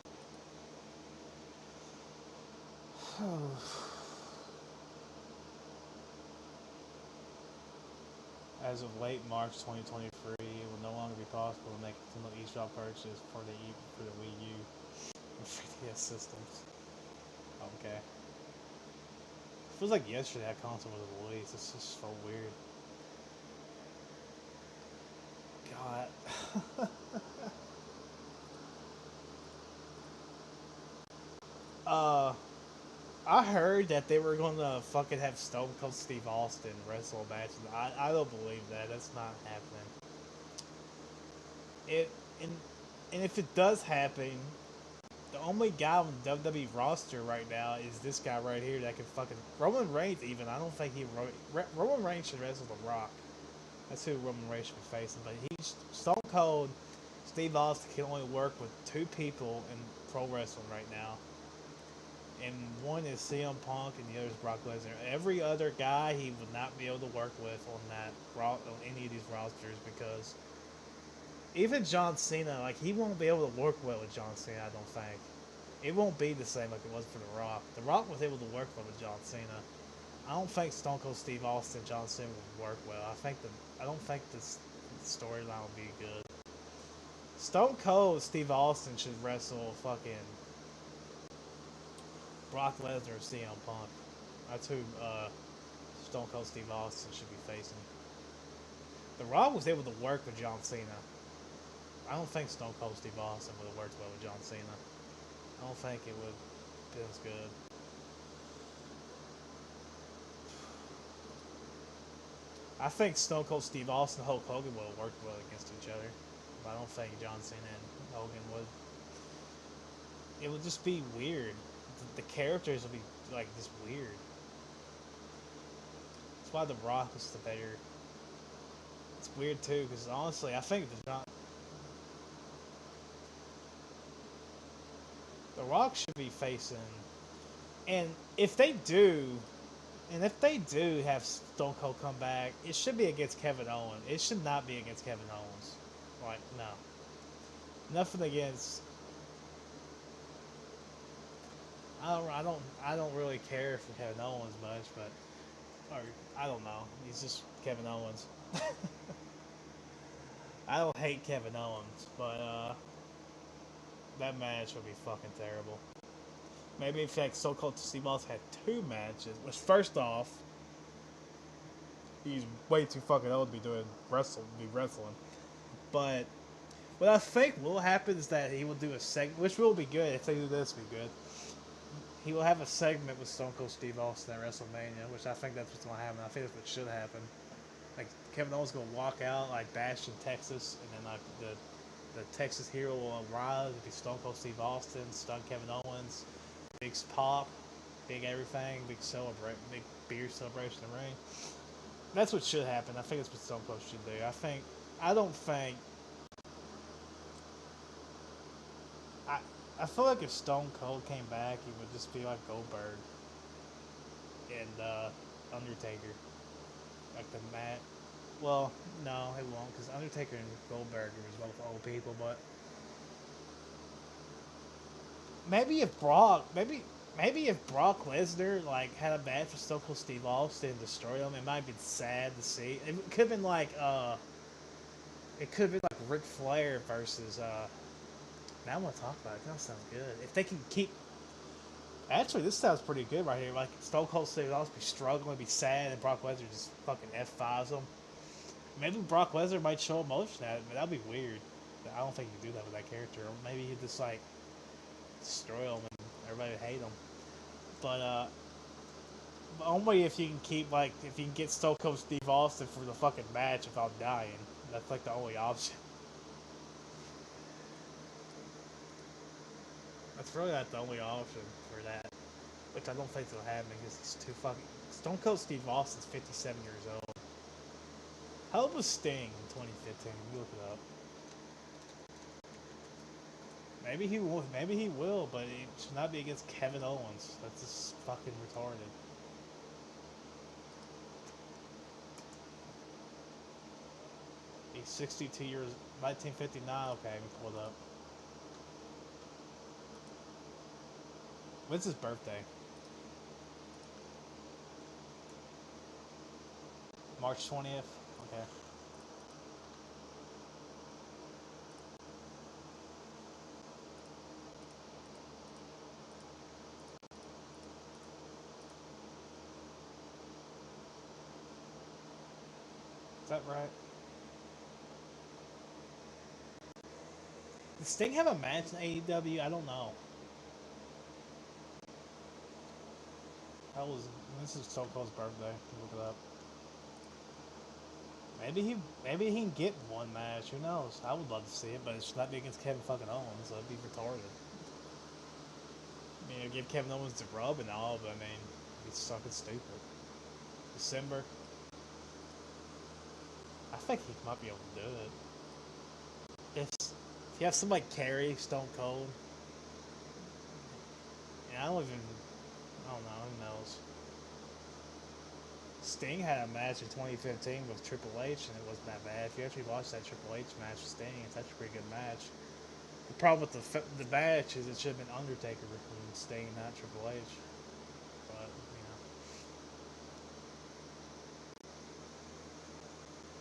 As of late March 2023, it will no longer be possible to make a single eShop purchase for the Wii U and 3DS systems. Okay. Feels like yesterday that console was released. It's just so weird. God. I heard that they were gonna fucking have Stone Cold Steve Austin wrestle a match. I don't believe that. That's not happening. It and if it does happen, the only guy on the WWE roster right now is this guy right here that can fucking Roman Reigns. Even I don't think Roman Reigns should wrestle The Rock. That's who Roman Reigns should be facing. But he's Stone Cold Steve Austin can only work with two people in pro wrestling right now. And one is CM Punk and the other is Brock Lesnar. Every other guy he would not be able to work with on any of these rosters because even John Cena, like he won't be able to work well with John Cena. I don't think it won't be the same like it was for The Rock. The Rock was able to work well with John Cena. I don't think Stone Cold Steve Austin John Cena would work well. I don't think this storyline would be good. Stone Cold Steve Austin should wrestle fucking Brock Lesnar or CM Punk. That's who Stone Cold Steve Austin should be facing. The Rock was able to work with John Cena. I don't think Stone Cold Steve Austin would have worked well with John Cena. I don't think it would have been as good. I think Stone Cold Steve Austin and Hulk Hogan would have worked well against each other. But I don't think John Cena and Hogan would. It would just be weird. The characters would be like just weird. That's why The Rock is the better. It's weird too, because honestly, I think The Rock should be facing, and if they do have Stone Cold come back, it should be against Kevin Owens. It should not be against Kevin Owens. Like, no. Nothing against. I don't really care for Kevin Owens much, but or I don't know. He's just Kevin Owens. I don't hate Kevin Owens, but that match would be fucking terrible. Maybe in fact, So Cold Steve Austin had 2 matches. Which first off, he's way too fucking old to be doing wrestling. But what I think will happen is that he will do a segment, which will be good if they do this. Be good. He will have a segment with Stone Cold Steve Austin at WrestleMania, which I think that's what's gonna happen. I think that's what should happen. Like Kevin Owens gonna walk out like Bash in Texas, and then like the Texas hero will rise. It'll be Stone Cold Steve Austin, stun Kevin Owens, big pop, big everything, big big beer celebration in the ring. That's what should happen. I think that's what Stone Cold should do. I don't think. I feel like if Stone Cold came back, he would just be like Goldberg and Undertaker, like the Matt. Well, no, it won't, because Undertaker and Goldberg was both old people. But maybe if Brock Lesnar like had a match with Stone Cold Steve Austin and destroyed him, it might have been sad to see. It could have been like Ric Flair versus now I want to talk about it. That sounds good. If they can keep, actually, this sounds pretty good right here. Like Stone Cold Steve Austin be struggling, be sad, and Brock Lesnar just fucking F5s him. Maybe Brock Lesnar might show emotion at it, but that'd be weird. I don't think he'd do that with that character. Or maybe he'd just like destroy him and everybody would hate him. But only if you can keep if you can get Stone Cold Steve Austin for the fucking match without dying. That's like the only option. That's really not the only option for that, which I don't think will happen because he's too fucking. Stone Cold Steve Austin's 57 years old. How old was Sting in 2015? You look it up. Maybe he will, but it should not be against Kevin Owens. That's just fucking retarded. He's 62 years, 1959. Okay, let me pull it up. When's his birthday? March 20th? Okay. Is that right? Did Sting have a match in AEW? I don't know. This is Stone Cold's birthday. Look it up. Maybe he can get one match. Who knows? I would love to see it, but it should not be against Kevin fucking Owens. That'd be retarded. I mean, it'd give Kevin Owens the rub and all, but I mean, he's fucking stupid. December. I think he might be able to do it. If you have somebody like Canary, Stone Cold. Yeah, I don't know, who knows. Sting had a match in 2015 with Triple H, and it wasn't that bad. If you actually watch that Triple H match with Sting, it's actually a pretty good match. The problem with the match is it should have been Undertaker and Sting, not Triple H. But,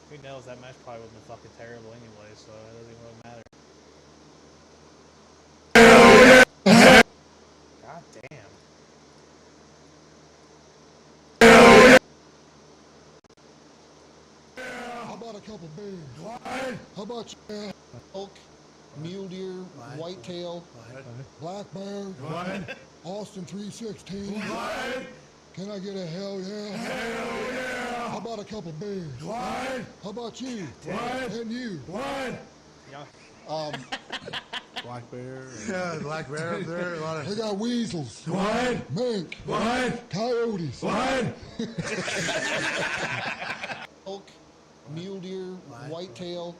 who knows? That match probably would have been fucking terrible anyway, so it doesn't even really matter. God damn. How about a couple beers? What? How about elk, mule deer, whitetail, black bear, what? Austin 316? What? Can I get a hell yeah? Hell yeah! How about a couple beers? What? How about you? What? And you? What? Black bear. Yeah, black bear up there. They got weasels. What? Mink. What? Coyotes. What? Elk, mule deer, whitetail.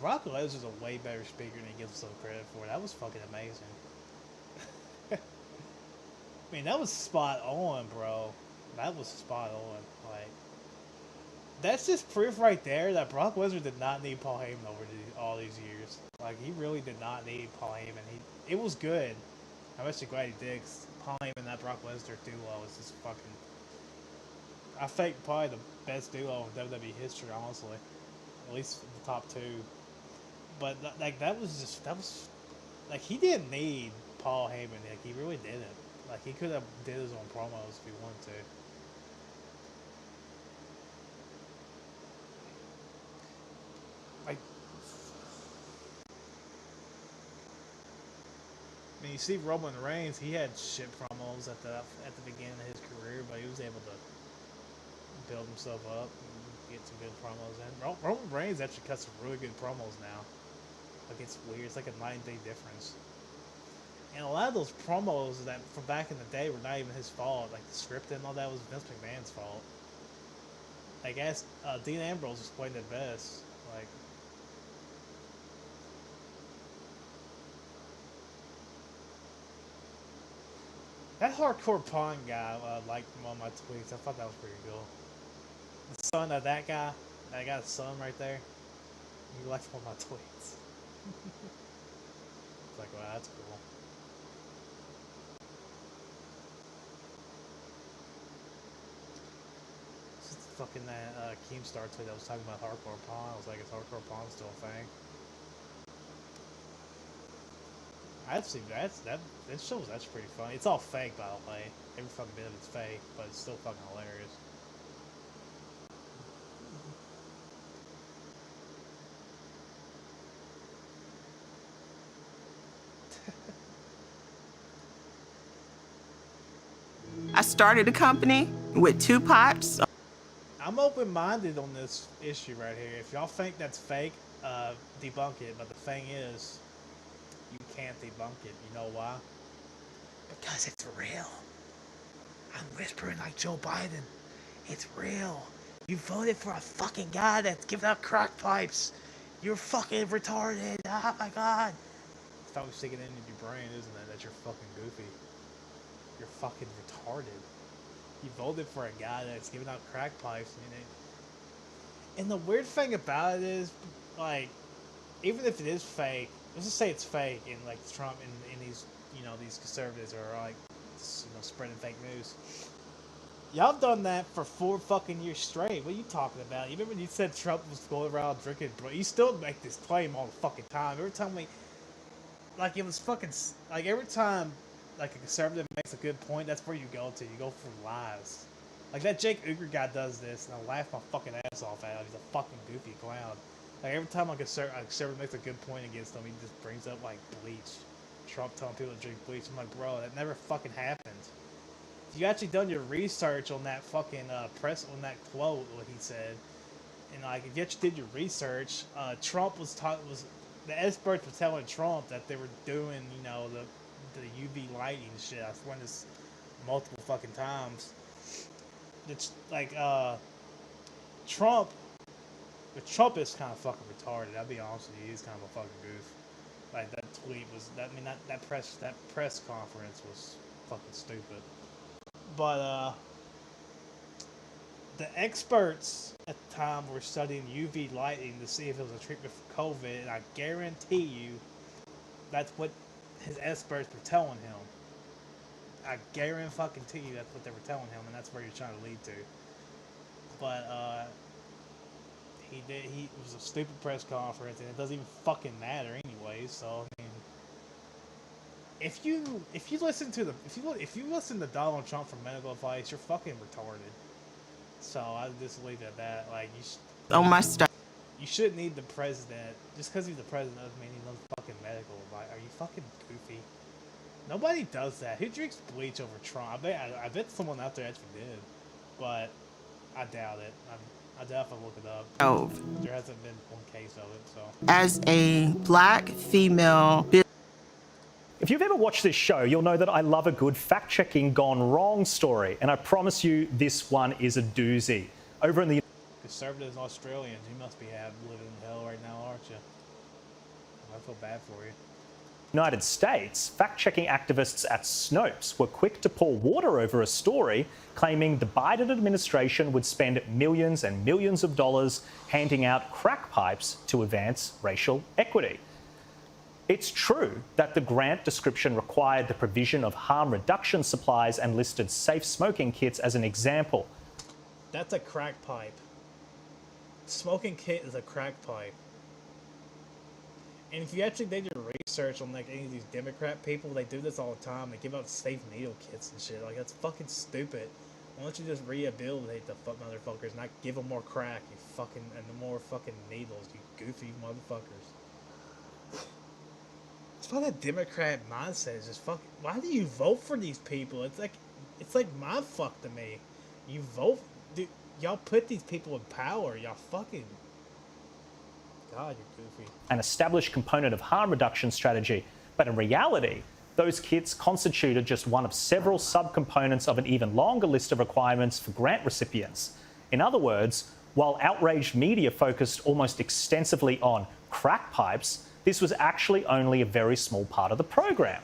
Brock Lesnar's a way better speaker than he gives himself credit for. That was fucking amazing. I mean, that was spot on, bro. That was spot on. Like, That's just proof right there that Brock Lesnar did not need Paul Heyman over all these years. Like, he really did not need Paul Heyman. It was good. I'm actually glad he did, 'cause Paul Heyman and that Brock Lesnar duo is just fucking... I think probably the best duo in WWE history, honestly. At least the top two. But, like, that was... Like, he didn't need Paul Heyman. Like, he really didn't. Like, he could have did his own promos if he wanted to. Like, I mean, you see Roman Reigns, he had shit promos at the beginning of his career, but he was able to build himself up and get some good promos in. Roman Reigns actually cuts some really good promos now. Like, it's weird. It's like a night-and-day difference. And a lot of those promos that from back in the day were not even his fault. Like, the script and all that was Vince McMahon's fault. I guess Dean Ambrose explained it best. Like, that Hardcore Pawn guy liked one of my tweets. I thought that was pretty cool. The son of that guy's son right there. He liked one of my tweets. It's like, wow, that's cool. It's just fucking that Keemstar tweet that was talking about Hardcore Pawn. I was like, is Hardcore Pawn still a thing? Actually, that shows that's pretty funny. It's all fake, by the way. Every fucking bit of it's fake, but it's still fucking hilarious. I started a company with 2 pots. I'm open-minded on this issue right here. If y'all think that's fake, debunk it. But the thing is, you can't debunk it. You know why? Because it's real. I'm whispering like Joe Biden. It's real. You voted for a fucking guy that's giving out crack pipes. You're fucking retarded. Oh my god. It's probably sticking it into your brain, isn't it? That you're fucking goofy. You're fucking retarded. You voted for a guy that's giving out crack pipes. And the weird thing about it is, like, even if it is fake, let's just say it's fake, and like Trump and these, you know, these conservatives are like, you know, spreading fake news. Y'all done that for 4 fucking years straight. What are you talking about? You remember when you said Trump was going around drinking, bro? You still make this claim all the fucking time. Every time like, it was fucking, like, every time, like, a conservative makes a good point, that's where you go to. You go for lies. Like, that Jake Uger guy does this, and I laugh my fucking ass off at him. He's a fucking goofy clown. Like, every time a conservative makes a good point against him, he just brings up, like, bleach. Trump telling people to drink bleach. I'm like, bro, that never fucking happened. If you actually done your research on that fucking press, on that quote, what he said, and, like, if you actually did your research, Trump the experts were telling Trump that they were doing, you know, the UV lighting shit. I've sworn this multiple fucking times. It's like, Trump is kind of fucking retarded. I'll be honest with you, he's kind of a fucking goof. Like, that tweet was, that press conference was fucking stupid. But, the experts at the time were studying UV lighting to see if it was a treatment for COVID, and I guarantee you that's what his experts were telling him. I guarantee you that's what they were telling him, and that's where you're trying to lead to. But, it was a stupid press conference, and it doesn't even fucking matter anyway, so, I mean, if you listen to Donald Trump for medical advice, you're fucking retarded. So I just leave it at that. Like, On my stuff. You shouldn't need the president. Just because he's the president doesn't mean he knows fucking medical advice. Are you fucking goofy? Nobody does that. Who drinks bleach over Trump? I bet someone out there actually did, but I doubt it. I doubt if I look it up. Oh. There hasn't been one case of it. So As a black female. If you've ever watched this show, you'll know that I love a good fact-checking gone wrong story, and I promise you this one is a doozy. Over in the conservatives and Australians, you must be living in hell right now, aren't you? I feel bad for you. United States, fact-checking activists at Snopes were quick to pour water over a story claiming the Biden administration would spend millions and millions of dollars handing out crack pipes to advance racial equity. It's true that the grant description required the provision of harm reduction supplies and listed safe smoking kits as an example. That's a crack pipe. Smoking kit is a crack pipe. And if you actually did your research on like any of these Democrat people, they do this all the time. They give out safe needle kits and shit. Like, that's fucking stupid. Why don't you just rehabilitate the motherfuckers and not give them more crack, you fucking, and more fucking needles, you goofy motherfuckers. It's why the Democrat mindset is just fucking. Why do you vote for these people? It's like mind fuck to me. You vote, dude. Y'all put these people in power. Y'all fucking. God, you're goofy. An established component of harm reduction strategy, but in reality, those kits constituted just one of several subcomponents of an even longer list of requirements for grant recipients. In other words, while outraged media focused almost extensively on crack pipes, this was actually only a very small part of the program.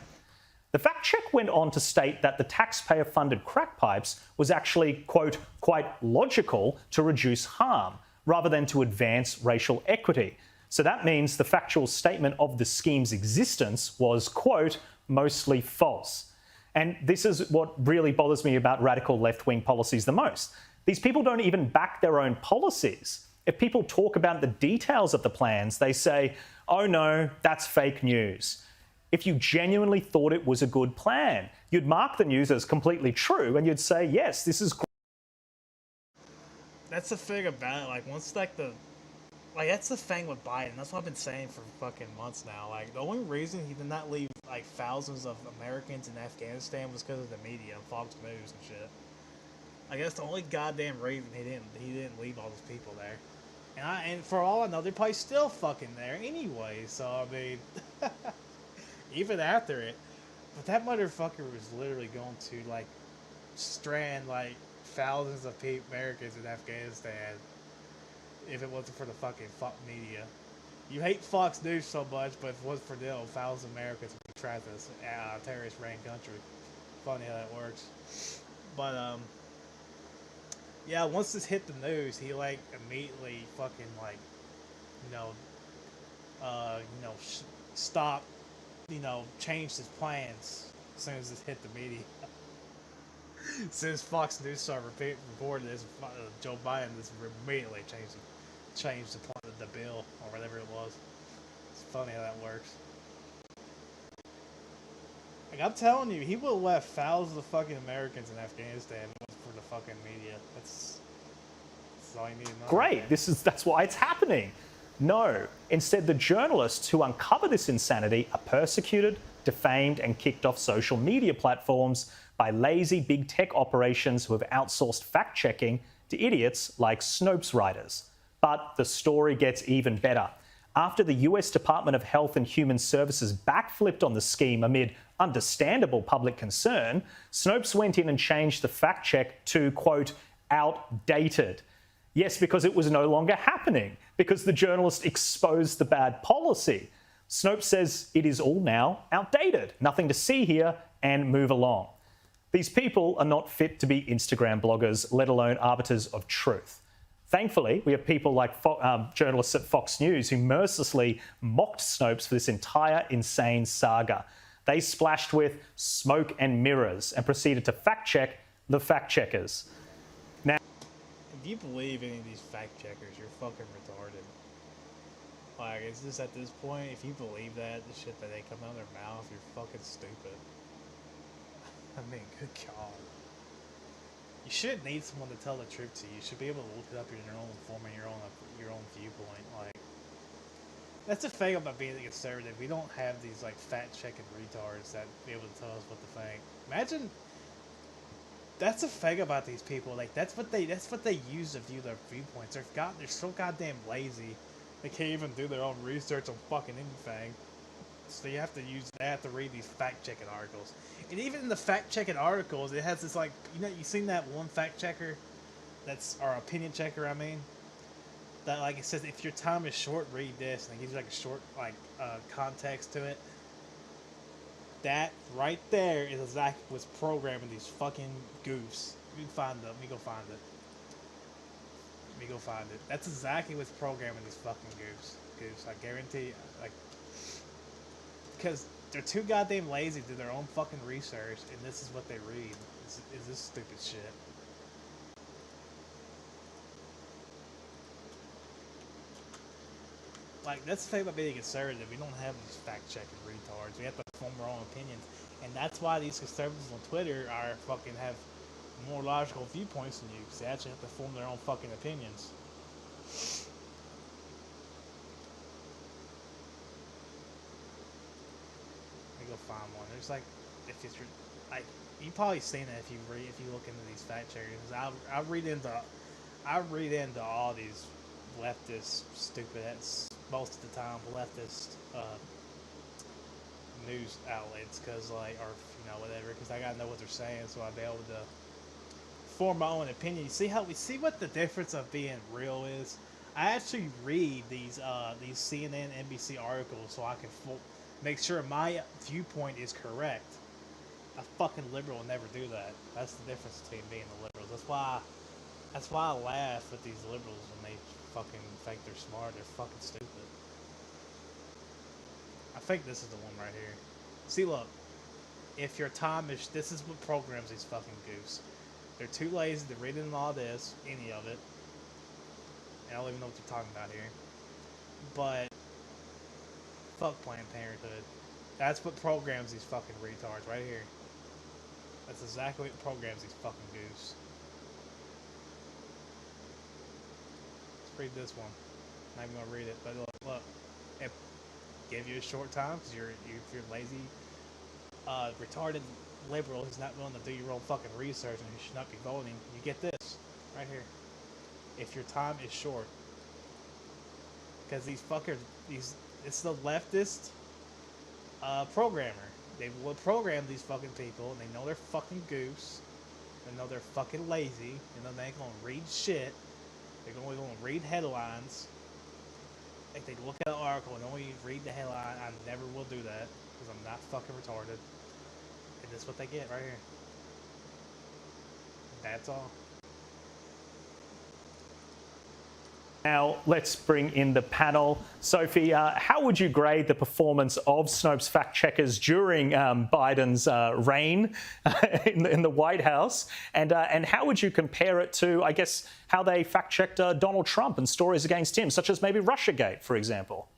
The fact check went on to state that the taxpayer-funded crack pipes was actually, quote, quite logical to reduce harm, rather than to advance racial equity. So that means the factual statement of the scheme's existence was, quote, mostly false. And this is what really bothers me about radical left-wing policies the most. These people don't even back their own policies. If people talk about the details of the plans, they say, oh no, that's fake news. If you genuinely thought it was a good plan, you'd mark the news as completely true and you'd say, yes, this is great. That's the thing about it. Like, once, like, that's the thing with Biden. That's what I've been saying for fucking months now. Like, the only reason he did not leave, like, thousands of Americans in Afghanistan was because of the media and Fox News and shit. Like, that's the only goddamn reason he didn't leave all those people there. And for all I know, they're probably still fucking there anyway. So, I mean, even after it. But that motherfucker was literally going to, like, strand, like, thousands of Americans in Afghanistan if it wasn't for the fucking media. You hate Fox News so much, but if it wasn't for them, thousands of Americans would be trapped in this terrorist-ran country. Funny how that works. But, yeah, once this hit the news, he, like, immediately fucking, like, stopped, changed his plans as soon as this hit the media. Since Fox News started reporting this, Joe Biden just immediately changed the point of the bill or whatever it was. It's funny how that works. Like, I'm telling you, he would have left thousands of fucking Americans in Afghanistan for the fucking media. That's all you need to know. Great, that's why it's happening. No, instead the journalists who uncover this insanity are persecuted, defamed and kicked off social media platforms by lazy big tech operations who have outsourced fact-checking to idiots like Snopes writers. But the story gets even better. After the US Department of Health and Human Services backflipped on the scheme amid understandable public concern, Snopes went in and changed the fact-check to, quote, outdated. Yes, because it was no longer happening, because the journalist exposed the bad policy. Snopes says it is all now outdated, nothing to see here, and move along. These people are not fit to be Instagram bloggers, let alone arbiters of truth. Thankfully, we have people like journalists at Fox News who mercilessly mocked Snopes for this entire insane saga. They splashed with smoke and mirrors and proceeded to fact-check the fact-checkers. Now, if you believe any of these fact-checkers, you're fucking retarded. Like, it's just at this point, if you believe that, the shit that they come out of their mouth, you're fucking stupid. I mean, good God. You shouldn't need someone to tell the truth to you. You should be able to look it up in your own form and your own viewpoint. Like, that's the thing about being a conservative. We don't have these like fact-checking retards that be able to tell us what to think. Imagine. That's the thing about these people. Like, that's what they use to view their viewpoints. They're so goddamn lazy. They can't even do their own research on fucking anything. So you have to read these fact-checking articles. And even in the fact-checking articles, it has this, like, you seen that one fact-checker or opinion checker, I mean, that, like, it says, if your time is short, read this, and it gives you, like, a short, like, context to it. That right there is exactly what's programming these fucking goofs. Let me find it. Let me go find it. Let me go find it. That's exactly what's programming these fucking goofs. I guarantee. Like, because they're too goddamn lazy to do their own fucking research, and this is what they read. Is this stupid shit? Like, that's the thing about being conservative. We don't have these fact-checking retards. We have to form our own opinions. And that's why these conservatives on Twitter are fucking have more logical viewpoints than you, because they actually have to form their own fucking opinions. Let me go find one. There's like, if it's like, you probably seen it if you look into these fact-checkers. I read into all these leftist stupid ass, most of the time leftist news outlets, because like, or you know, whatever, because I gotta know what they're saying so I'll be able to form my own opinion. You see how we see what the difference of being real is? I actually read these CNN, NBC articles so I can make sure my viewpoint is correct. A fucking liberal will never do that. That's the difference between being the liberals. That's why I laugh at these liberals when they fucking think they're smart. They're fucking stupid. I think this is the one right here. See, look. If your time is... This is what programs these fucking goofs. They're too lazy to read in all this, any of it. And I don't even know what they're talking about here. But... Fuck Planned Parenthood. That's what programs these fucking retards right here. That's exactly what programs these fucking goofs. Read this one. I'm not even gonna read it, but look, it gave you a short time because if you're lazy, retarded liberal who's not willing to do your own fucking research and who should not be voting. You get this right here. If your time is short, because these fuckers, it's the leftist programmer. They will program these fucking people, and they know they're fucking goofs. They know they're fucking lazy, and then they ain't gonna read shit. They're only going to read headlines. If they look at an article and only read the headline, I never will do that because I'm not fucking retarded. And that's what they get right here. That's all. Now, let's bring in the panel. Sophie, how would you grade the performance of Snopes fact checkers during Biden's reign in the White House? And how would you compare it to, I guess, how they fact checked Donald Trump and stories against him, such as maybe Russiagate, for example?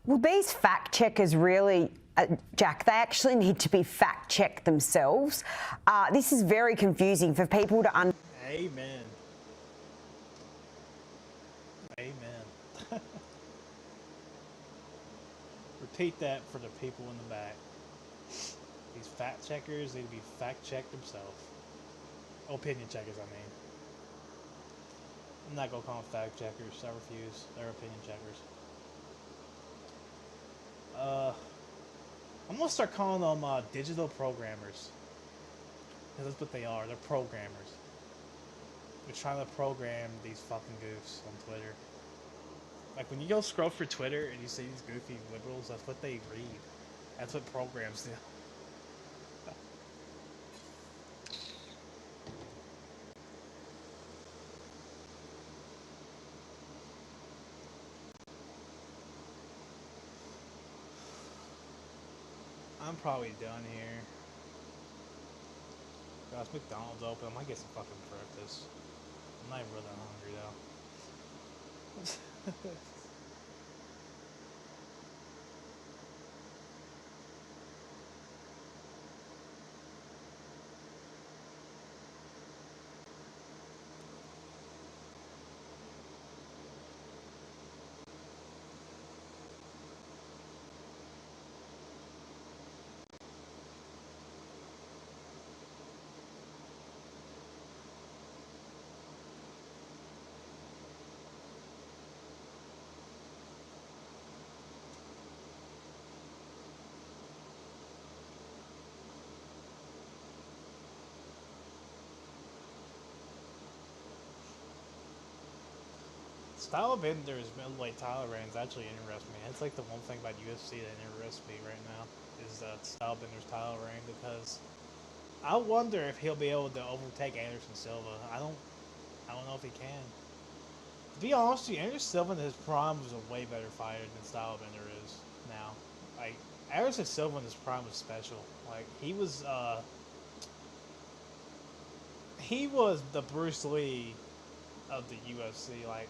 Well, these fact checkers really, Jack, they actually need to be fact checked themselves. This is very confusing for people to understand. Amen. Amen. Repeat that for the people in the back. These fact checkers need to be fact checked themselves. Opinion checkers, I mean. I'm not gonna call them fact checkers. I refuse. They're opinion checkers. I'm gonna start calling them digital programmers. Because that's what they are. They're programmers. They're trying to program these fucking goofs on Twitter. Like, when you go scroll through Twitter and you see these goofy liberals, that's what they read. That's what programs do. I'm probably done here. Gosh, McDonald's open. I might get some fucking breakfast. I'm not even really hungry though. Stylebender's middleweight title reigns actually interest me. It's like the one thing about UFC that interests me right now is Stylebender's title reign, because I wonder if he'll be able to overtake Anderson Silva. I don't know if he can. To be honest with you, Anderson Silva in his prime was a way better fighter than Stylebender is now. Like, Anderson Silva in his prime was special. Like, he was the Bruce Lee of the UFC. Like,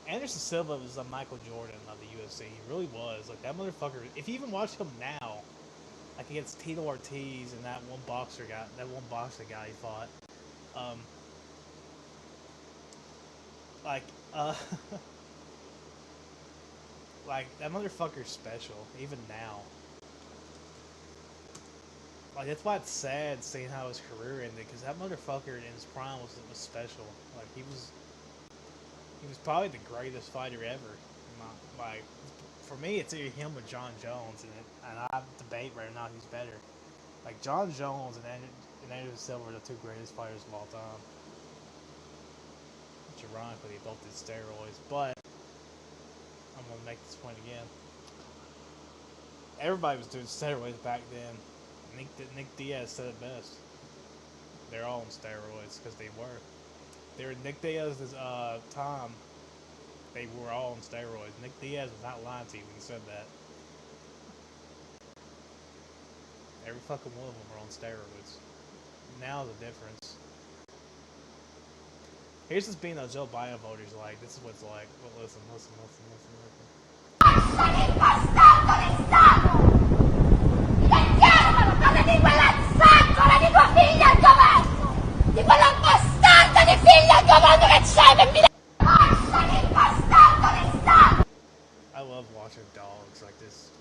Anderson Silva was the Michael Jordan of the UFC. He really was. Like, that motherfucker, if you even watch him now, like against Tito Ortiz and that one boxer guy he fought, like, that motherfucker's special, even now. Like, that's why it's sad seeing how his career ended, because that motherfucker in his prime was special. Like, he was probably the greatest fighter ever. Like, for me, it's either him or John Jones, and I debate right now who's better. Like, John Jones and Anderson Silva are the two greatest fighters of all time. Which, ironically, they both did steroids, but I'm gonna make this point again. Everybody was doing steroids back then. Nick Diaz said it best. They're all on steroids, because they were. They were Nick Diaz's time. They were all on steroids. Nick Diaz was not lying to you when he said that. Every fucking one of them are on steroids. Now the difference. Here's this being a Joe Biden voters like. This is what it's like. But listen. I love watching dogs like this.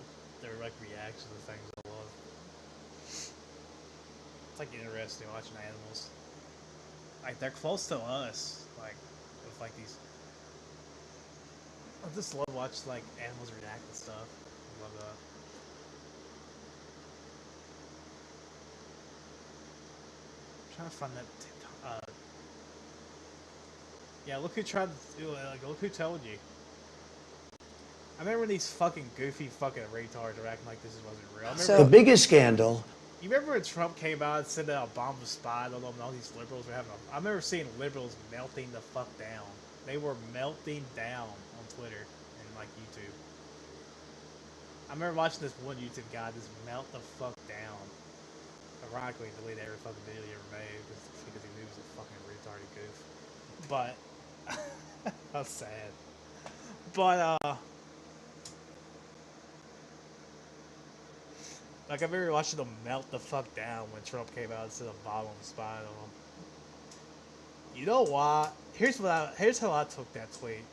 Their like reactions to things I love. It's like interesting watching animals. Like, they're close to us. Like, with like these. I just love watching like animals react and stuff. I love that. I'm trying to find that TikTok. Yeah, look who tried to do it. Like, look who told you. I remember these fucking goofy fucking retards are acting like this wasn't real. The biggest scandal. You remember when Trump came out and said that a bomb was spied on them and all these liberals were having I remember seeing liberals melting the fuck down. They were melting down on Twitter and like YouTube. I remember watching this one YouTube guy just melt the fuck down. Ironically, delete every fucking video he ever made because he knew he was a fucking retarded goof. But that's sad. But like, I remember watching them melt the fuck down when Trump came out and said a bomb was spied on them. You know what? Here's how I took that tweet.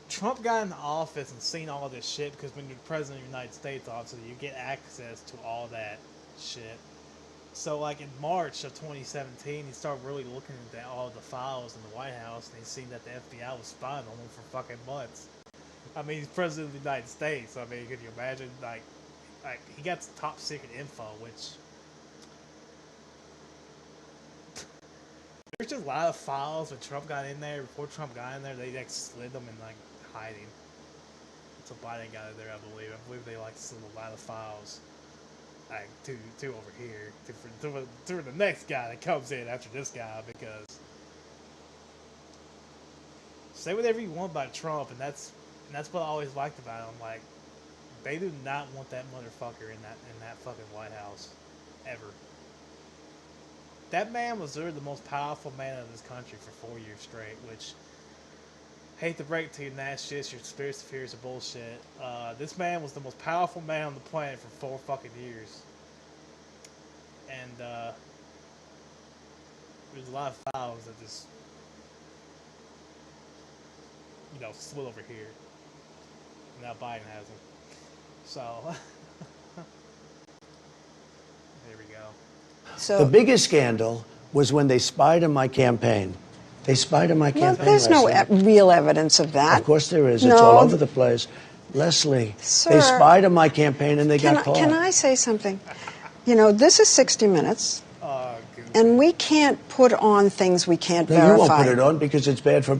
Trump got in office and seen all this shit because when you're president of the United States, obviously, you get access to all that shit. So, like, in March of 2017, he started really looking at all the files in the White House, and he seen that the FBI was spying on him for fucking months. I mean, he's president of the United States. I mean, can you imagine, like he got top secret info, which there's just a lot of files when Trump got in there. Before Trump got in there, they like slid them in like hiding. So Biden got in there, I believe. I believe they like slid a lot of files, like to over here to the next guy that comes in after this guy, because say whatever you want about Trump, and that's what I always liked about him. Like, they do not want that motherfucker in that fucking White House, ever. That man was literally the most powerful man in this country for 4 years straight, which, hate to break to you, Nash, shit, your conspiracy theories are bullshit. This man was the most powerful man on the planet for 4 fucking years. And, there's a lot of files that just, you know, slid over here. And now Biden has them. So, there we go. So the biggest scandal was when they spied on my campaign. They spied on my campaign. Well, there's no real evidence of that. Of course there is. No. It's all over the place. Leslie, Sir, they spied on my campaign and they got caught. Can I say something? You know, this is 60 Minutes, and we can't put on things we can't verify. You won't put it on because it's bad for...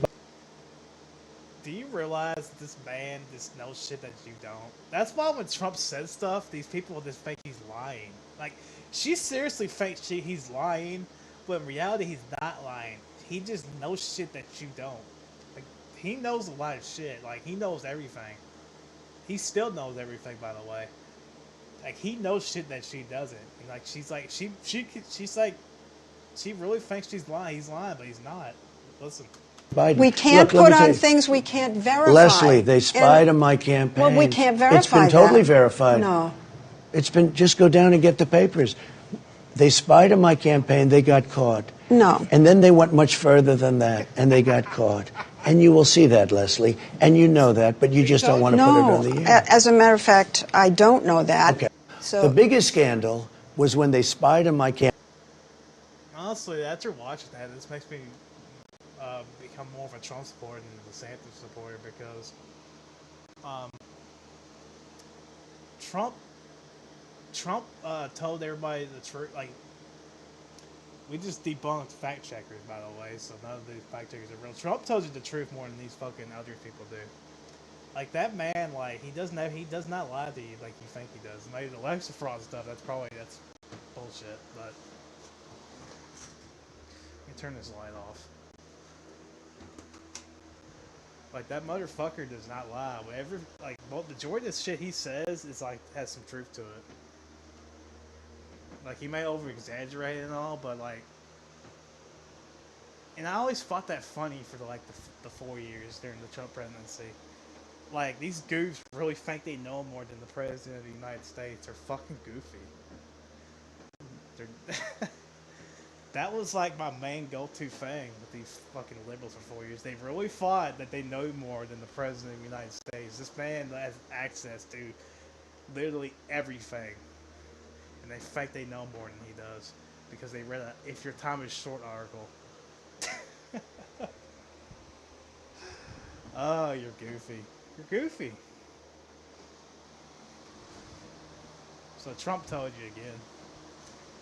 realize this man just knows shit that you don't. That's why when Trump says stuff, these people just think he's lying. Like, she seriously thinks he's lying, but in reality, he's not lying. He just knows shit that you don't. Like, he knows a lot of shit. Like, he knows everything. He still knows everything, by the way. Like, he knows shit that she doesn't. And, like, she's like, she's like, she really thinks she's lying. He's lying, but he's not. Listen. Biden. We can't Look, put on things we can't verify. Leslie, they spied on my campaign. Well, we can't verify It's been totally that. verified. No. It's been, just go down and get the papers. They spied on my campaign, they got caught. No. And then they went much further than that, and they got caught. And you will see that, Leslie, and you know that, but you just don't want to put it on the air. As a matter of fact, I don't know that. Okay. So The biggest scandal was when they spied on my campaign. Honestly, after watching that, this makes me become more of a Trump supporter than a DeSantis supporter because Trump told everybody the truth. Like, we just debunked fact checkers, by the way, so none of these fact checkers are real. Trump tells you the truth more than these fucking other people do. Like, that man, like, he does not lie to you like you think he does. Maybe the election fraud stuff, that's bullshit, but let me turn this light off. Like, that motherfucker does not lie. Whatever, like, well, the majority of the shit he says is, like, has some truth to it. Like, he may over-exaggerate and all, but, like... And I always thought that funny for, like, the 4 years during the Trump presidency. Like, these goofs really think they know more than the President of the United States. They're fucking goofy. That was, like, my main go-to thing with these fucking liberals for 4 years. They really thought that they know more than the President of the United States. This man has access to literally everything. And they think they know more than he does. Because they read a "If Your Time Is Short" article. Oh, you're goofy. You're goofy. So Trump told you again.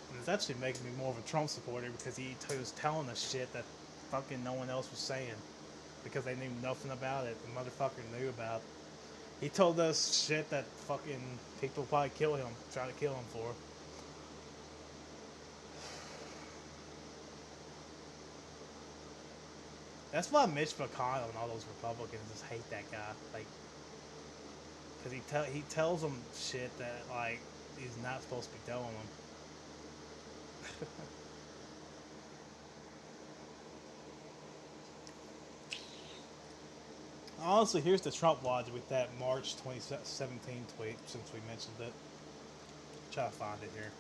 And it's actually making me more of a Trump supporter because he was telling us shit that fucking no one else was saying. Because they knew nothing about it. The motherfucker knew about it. He told us shit that fucking people probably try to kill him for. That's why Mitch McConnell and all those Republicans just hate that guy. Like, because he tells them shit that, like, he's not supposed to be telling them. Honestly, here's the Trump logic with that March 2017 tweet, since we mentioned it. Try to find it here.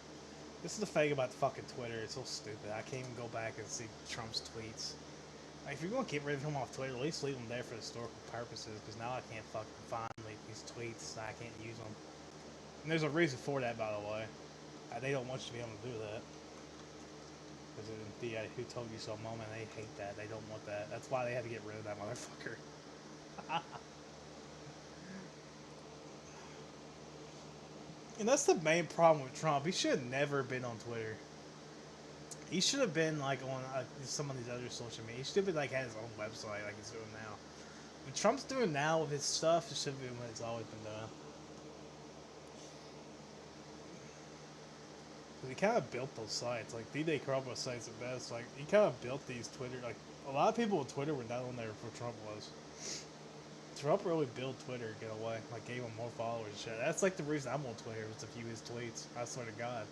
This is the thing about fucking Twitter. It's so stupid. I can't even go back and see Trump's tweets. Like, if you're going to get rid of him off Twitter, at least leave him there for historical purposes, because now I can't fucking find, like, these tweets. I can't use them. And there's a reason for that, by the way. They don't want you to be able to do that. Because the "who told you so" moment, they hate that. They don't want that. That's why they had to get rid of that motherfucker. And that's the main problem with Trump. He should have never been on Twitter. He should have been, like, on some of these other social media. He should have been, like, had his own website like he's doing now. What Trump's doing now with his stuff, it should be what it's always been doing. Because he kind of built those sites. Like, D-Day Crumble sites at best. Like, he kind of built these Twitter. Like, a lot of people on Twitter were not on there before Trump was. Trump really built Twitter to get away. Like, gave him more followers and shit. That's, like, the reason I'm on Twitter, was to view his tweets. I swear to God.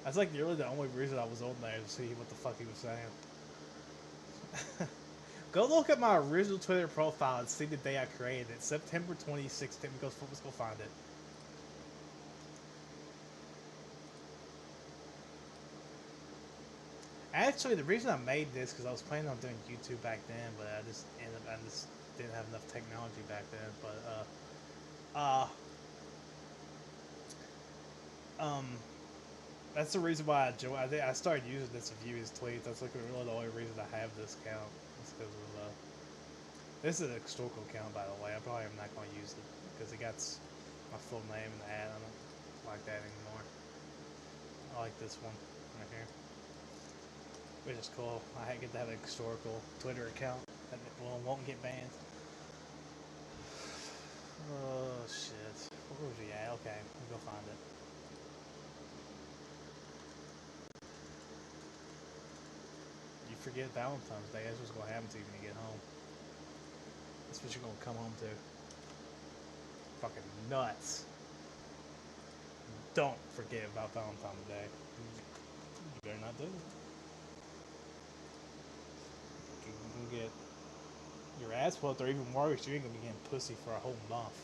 That's, like, really the only reason I was on there, to see what the fuck he was saying. Go look at my original Twitter profile and see the day I created it. September 2016. Let's go find it. Actually, the reason I made this, because I was planning on doing YouTube back then, but I just didn't have enough technology back then. But that's the reason why I started using this to view his tweets. That's like really the only reason I have this account. It's because of this is an historical account, by the way. I probably am not going to use it because it got my full name in the ad. I don't like that anymore. I like this one right here, which is cool. I get to have a historical Twitter account that won't get banned. Oh shit. Where was he at? Okay, we'll go find it. You forget Valentine's Day. That's what's gonna happen to you when you get home. That's what you're gonna come home to. Fucking nuts. Don't forget about Valentine's Day. You better not do it. You're gonna get your ass whooped, or even worse, you ain't gonna be getting pussy for a whole month.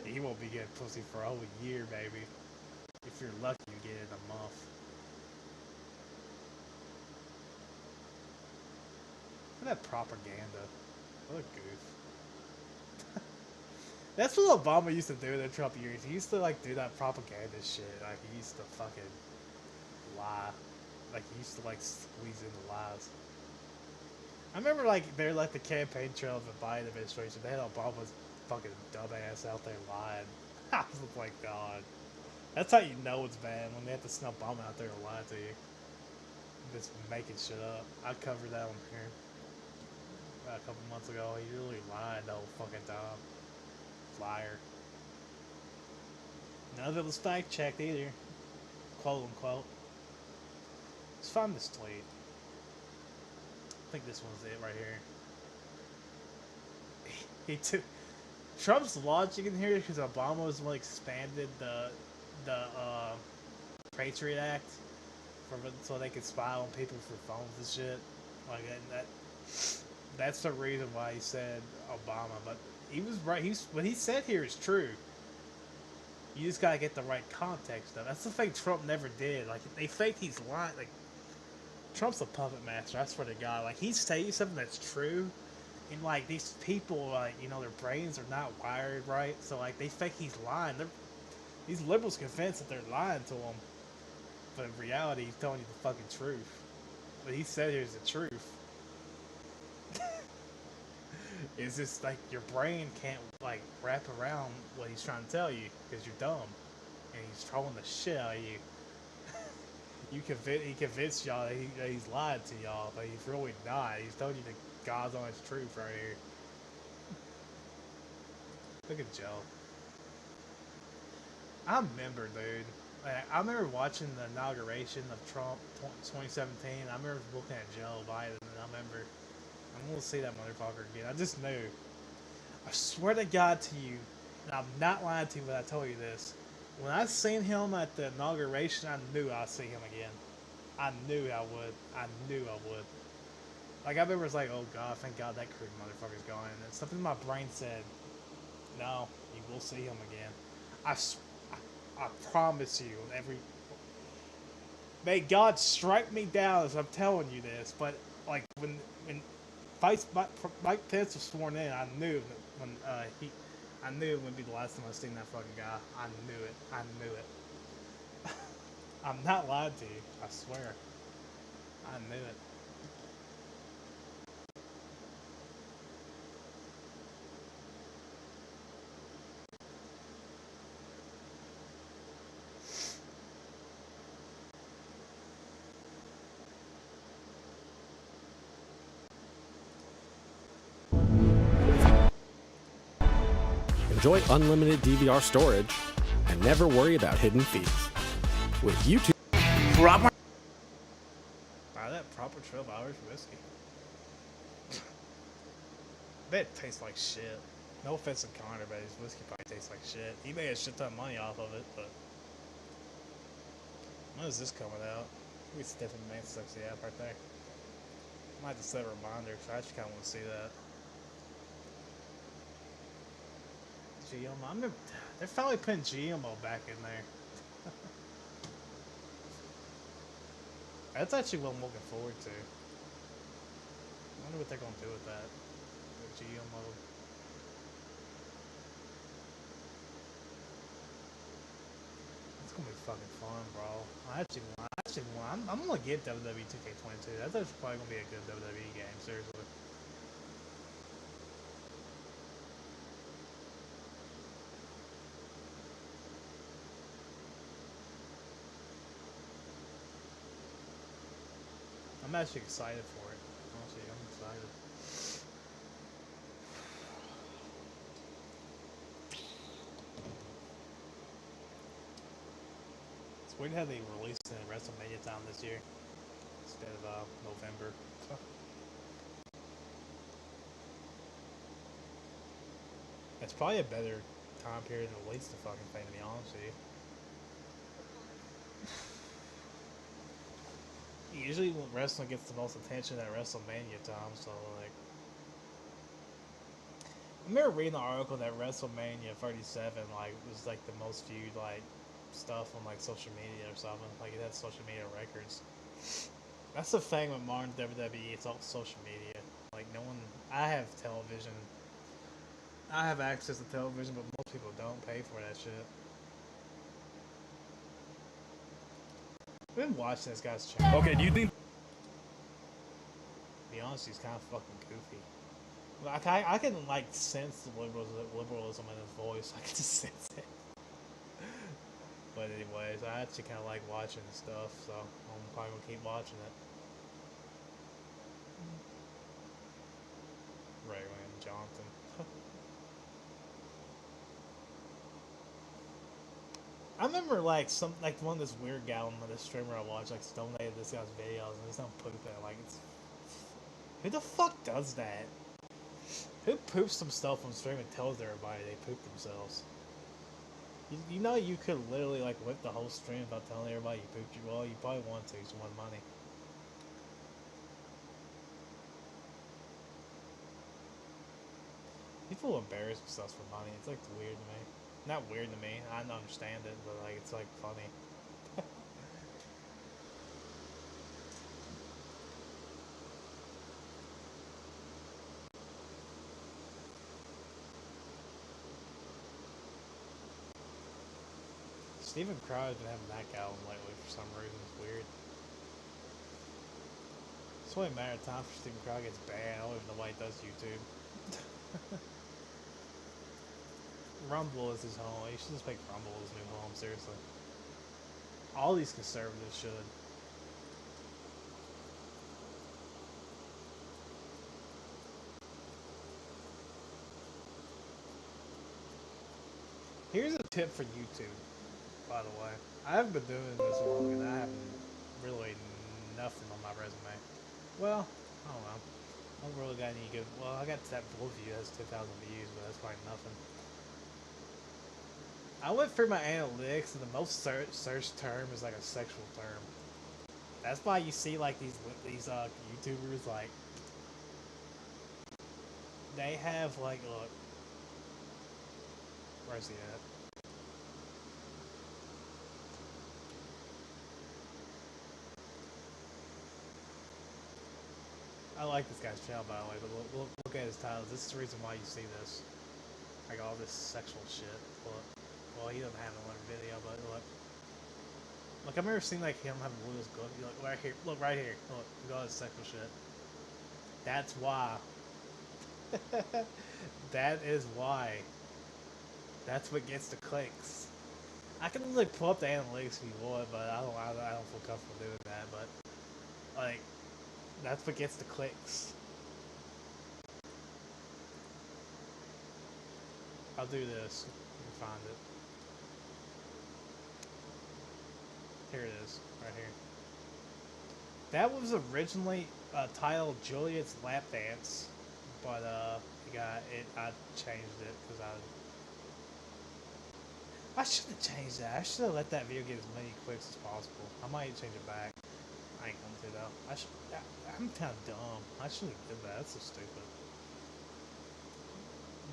You won't be getting pussy for a whole year, baby. If you're lucky, you get it in a month. Look at that propaganda. What a goof. That's what Obama used to do in the Trump years. He used to like do that propaganda shit. Like he used to fucking lie. Like he used to like squeeze in the lies. I remember like they're like the campaign trail of the Biden administration. They had Obama's fucking dumbass out there lying. I was like, God. That's how you know it's bad, when they have to send Obama out there to lie to you. Just making shit up. I covered that on here a couple months ago. He really lied the whole fucking time. Liar. None of it was fact checked either. Quote unquote. Let's find this tweet. I think this one's it right here. He took Trump's logic in here because Obama was one expanded the Patriot Act so they could spy on people for phones and shit. Like that's the reason why he said Obama. But he was right. What he said here is true. You just gotta get the right context though. That's the thing Trump never did. Like they fake he's lying. Like Trump's a puppet master. I swear to God. Like he's saying something that's true. And like these people, like you know, their brains are not wired right, so like they think he's lying. These liberals convinced that they're lying to him, but in reality, he's telling you the fucking truth. What he said here is the truth. It's just like your brain can't like wrap around what he's trying to tell you because you're dumb, and he's trolling the shit out of you. He convinced y'all that he's lied to y'all, but he's really not. He's told you the God's honest truth right here. Look at Joe. I remember, dude. I remember watching the inauguration of Trump 2017. I remember looking at Joe Biden, and I remember I'm gonna see that motherfucker again. I just knew. I swear to God to you, and I'm not lying to you when I tell you this. When I seen him at the inauguration, I knew I'd see him again. I knew I would. I knew I would. Like, I remember it was like, oh God, thank God that crude motherfucker's gone. And something in my brain said, no, you will see him again. I promise you, may God strike me down as I'm telling you this, but like when Mike Pence was sworn in, I knew that I knew it wouldn't be the last time I seen that fucking guy. I knew it. I knew it. I'm not lying to you. I swear. I knew it. Enjoy unlimited DVR storage and never worry about hidden fees. With YouTube. Buy that proper 12 hours whiskey. Bet it tastes like shit. No offense to Connor, but his whiskey probably tastes like shit. He made a shit ton of money off of it, but when is this coming out? We Stephen ePSXe app right there. I might have to set a reminder because I actually kind of want to see that. GMO. They're finally putting GMO back in there. That's actually what I'm looking forward to. I wonder what they're going to do with that. The GMO. It's going to be fucking fun, bro. I'm going to get WWE 2K22. That's probably going to be a good WWE game, seriously. I'm actually excited for it. Honestly, I'm excited. weird how they released it in WrestleMania time this year instead of November. It's probably a better time period to release the fucking thing, to be honest with you. Usually when wrestling gets the most attention at WrestleMania time, so like... I remember reading an article that WrestleMania 37 like was like the most viewed like stuff on like social media or something. Like it had social media records. That's the thing with modern WWE, it's all social media. Like no one... I have television. I have access to television, but most people don't pay for that shit. I've been watching this guy's channel. Okay, do you think... To be honest, he's kind of fucking goofy. Like, I can, like, sense the liberalism in his voice. I can just sense it. But anyways, I actually kind of like watching his stuff, so I'm probably going to keep watching it. Ryan Johnson. I remember like one of this weird guy on this streamer I watched like donated this guy's videos and he's not pooping. Like it's who the fuck does that? Who poops some stuff on stream and tells everybody they poop themselves? You know you could literally like whip the whole stream about telling everybody you pooped. Well, you probably want to. You just want money. People embarrass themselves for money. It's like weird to me. Not weird to me. I don't understand it, but like it's like funny. Stephen Crow's been having that album lately for some reason. It's weird. It's only a matter of time for Stephen Crow gets banned. I don't even know why he does YouTube. Rumble is his home. He should just make Rumble his new home, seriously. All these conservatives should. Here's a tip for YouTube, by the way. I haven't been doing this long and I haven't really nothing on my resume. Well, I don't know. I don't really got any good... Well, I got that Blue View, that's 2,000 views, but that's probably nothing. I went through my analytics, and the most searched term is like a sexual term. That's why you see like these YouTubers like they have like look, where's he at? I like this guy's channel by the way, but look at his titles. This is the reason why you see this, like all this sexual shit. Look. Well, he doesn't have another video, but look. Like, I've never seen, like, him have a Louis good. Look, right here. Look, right here. Look, look at all this sexual shit. That's why. That is why. That's what gets the clicks. I can, like, pull up the analytics if you would, but I don't feel comfortable doing that, but, like, that's what gets the clicks. I'll do this. You can find it. Here it is, right here. That was originally titled Juliet's Lap Dance, but I changed it because I should have changed that. I should have let that video get as many clicks as possible. I might change it back. I ain't going to though. I'm kind of dumb. I shouldn't have did that. That's so stupid.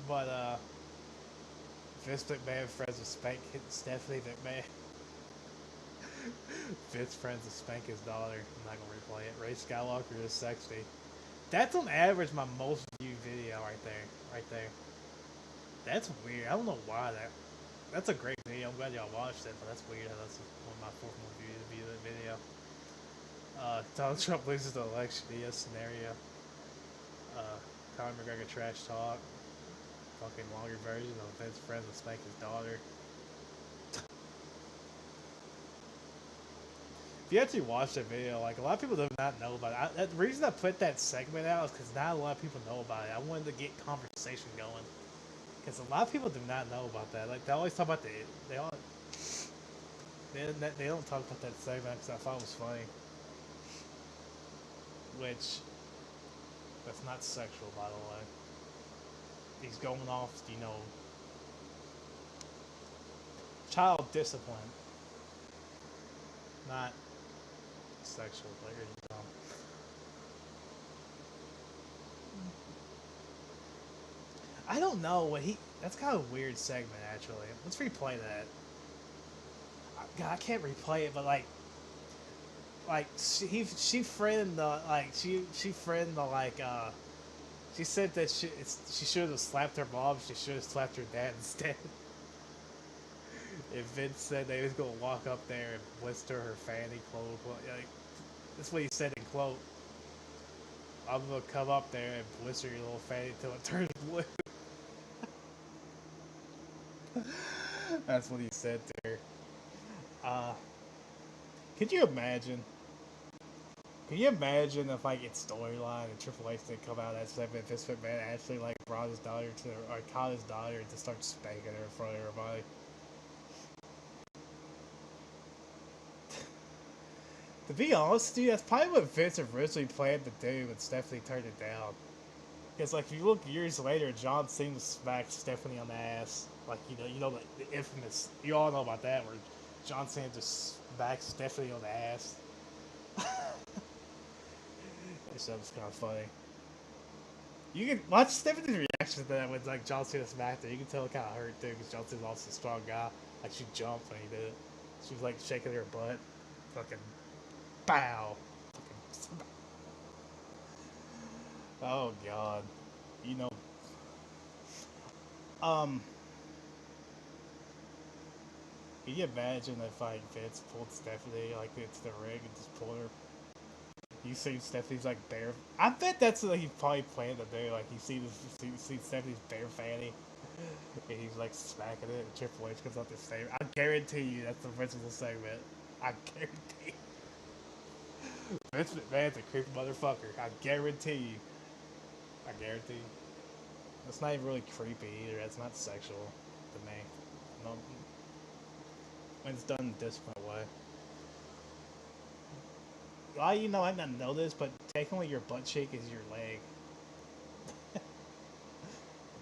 But Vince McMahon friends with Spank Stephanie McMahon. Vince friends with Spank his daughter. I'm not gonna replay it. Ray Skywalker is sexy. That's on average my most viewed video right there. Right there. That's weird. I don't know why that's a great video. I'm glad y'all watched it, but that's weird how that's one of my fourth most viewed video. Donald Trump loses the election. Yes, scenario. Conor McGregor trash talk. Fucking longer version of Vince friends with Spank his daughter. If you actually watch that video, like a lot of people do not know about it. The reason I put that segment out is because not a lot of people know about it. I wanted to get conversation going because a lot of people do not know about that. Like they always talk about they They don't talk about that segment because I thought it was funny. Which, that's not sexual, by the way. He's going off, you know, child discipline. Not sexual, but here you go. I don't know what he. That's kind of a weird segment, actually. Let's replay that. God, I can't replay it, but she friended the she said that she should have slapped her mom. She should have slapped her dad instead. And Vince said they was gonna walk up there and blister her fanny, quote. Like, that's what he said in quote. I'm gonna come up there and blister your little fanny until it turns blue. That's what he said to her. Could you imagine? Can you imagine if like its storyline and Triple H didn't come out of that segment, Vince McMahon actually like brought his daughter to or caught his daughter to start spanking her in front of everybody? To be honest, dude, that's probably what Vince originally planned to do, but Stephanie turned it down. Because like if you look years later, John Cena smacked Stephanie on the ass. Like you know the infamous. You all know about that, where John Cena just smacked Stephanie on the ass. That was kind of funny. You can watch Stephanie's reaction to that when like John Cena smacked her. You can tell it kind of hurt too, because John Cena's also a strong guy. Like she jumped when he did it. She was like shaking her butt. Fucking bow. Fucking. Oh god. You know. Can you imagine if like Vince pulled Stephanie like into the ring and just pulled her? You see Stephanie's like bare. I bet that's what he probably planned to do. Like you see Stephanie's bare fanny, and he's like smacking it. And Triple H comes out the same. I guarantee you that's the original segment. I guarantee. Vince McMahon's a creepy motherfucker. I guarantee you. I guarantee you. That's not even really creepy either. That's not sexual to me. No. When it's done in a disciplined way. Well, you know, I didn't know this, but technically your butt cheek is your leg.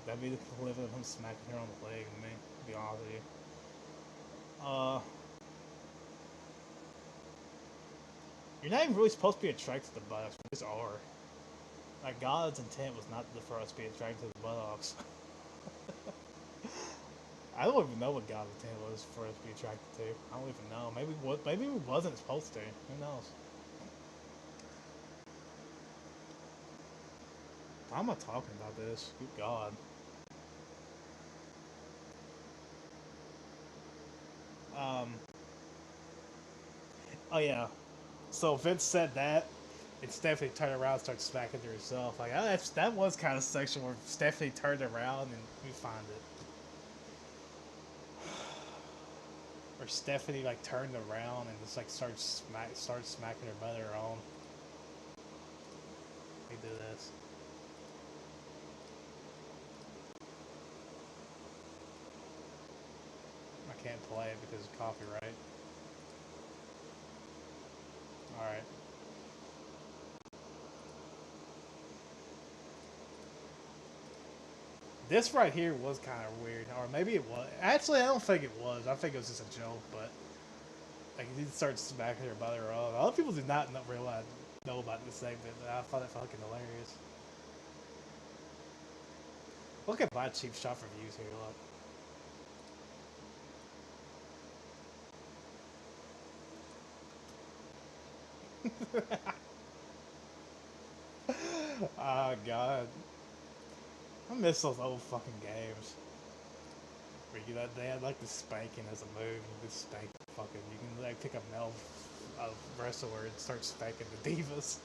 That'd be the equivalent of him smacking her on the leg, to me, to be honest with you. You're not even really supposed to be attracted to the buttocks, but these are. Like, God's intent was not for us to be attracted to the buttocks. I don't even know what God's intent was for us to be attracted to. I don't even know. Maybe we wasn't supposed to. Who knows? Why am I talking about this? Good God. Oh yeah. So Vince said that, and Stephanie turned around and started smacking to herself. Like, oh, that was kind of sexual. Where Stephanie turned around and we find it. Or Stephanie like turned around and just like started smacking her butt her own. Let me do this. I can't play it because of copyright. Alright. This right here was kind of weird, or maybe it was. Actually, I don't think it was. I think it was just a joke, but like he started smacking her by her own. A lot of people do not know about this segment, but I found it fucking hilarious. Look at my cheap shop reviews here. Look. Oh god. I miss those old fucking games. Where they had like the spanking as a move. You could spank fucking. You can like pick up male wrestler and start spanking the divas.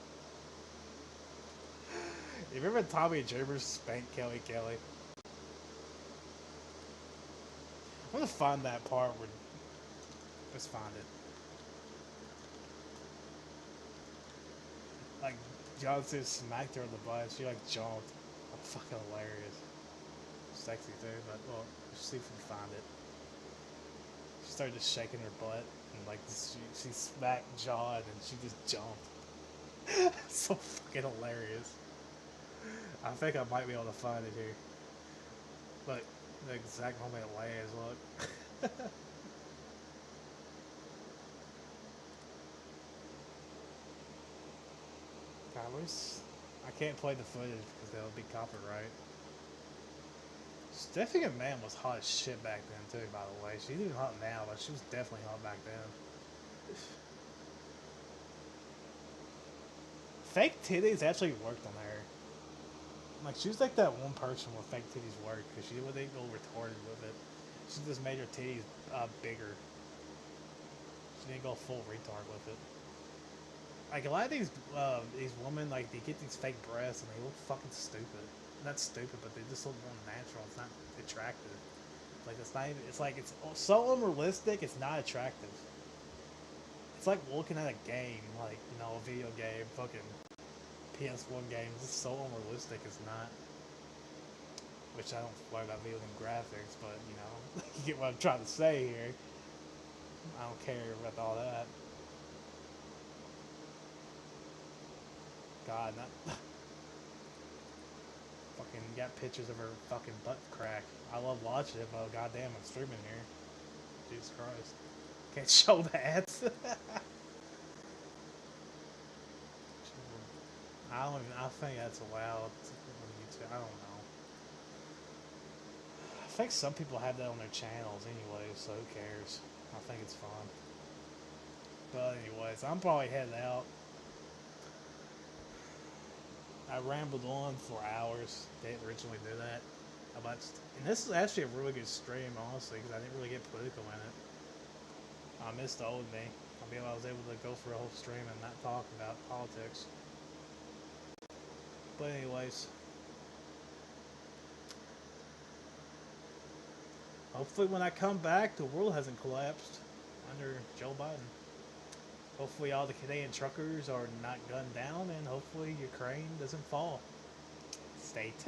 You remember Tommy Dreamer spanked Kelly Kelly? I'm gonna find that part where. Let's find it. Like Johnson smacked her on the butt. She like jumped. Fucking hilarious. Sexy too, but well, let's see if we can find it. She started just shaking her butt, and like she smacked John, and she just jumped. So fucking hilarious. I think I might be able to find it here. Look, the exact moment it lands, look. I can't play the footage because that would be copyright. Stephanie Man was hot as shit back then too, by the way. She's even hot now, but she was definitely hot back then. Fake titties actually worked on her. Like, she was like that one person where fake titties worked because she would go retarded with it. She just made her titties bigger. She didn't go full retard with it. Like, a lot of these women, like, they get these fake breasts and they look fucking stupid. Not stupid, but they just look more natural. It's not attractive. Like, it's not even, it's like, it's so unrealistic, it's not attractive. It's like looking at a game, like, you know, a video game, fucking PS1 game. It's so unrealistic, it's not. Which I don't worry about video game graphics, but, you know, you get what I'm trying to say here. I don't care about all that. God, not fucking got pictures of her fucking butt crack. I love watching it, but goddamn, I'm streaming here. Jesus Christ. Can't show that. I think that's allowed on YouTube. I don't know. I think some people have that on their channels anyway, so who cares? I think it's fun. But anyways, I'm probably heading out. I rambled on for hours. Didn't originally do that. And this is actually a really good stream, honestly, because I didn't really get political in it. I missed the old me. I was able to go for a whole stream and not talk about politics. But anyways, hopefully when I come back, the world hasn't collapsed under Joe Biden. Hopefully all the Canadian truckers are not gunned down, and hopefully Ukraine doesn't fall. Stay tuned.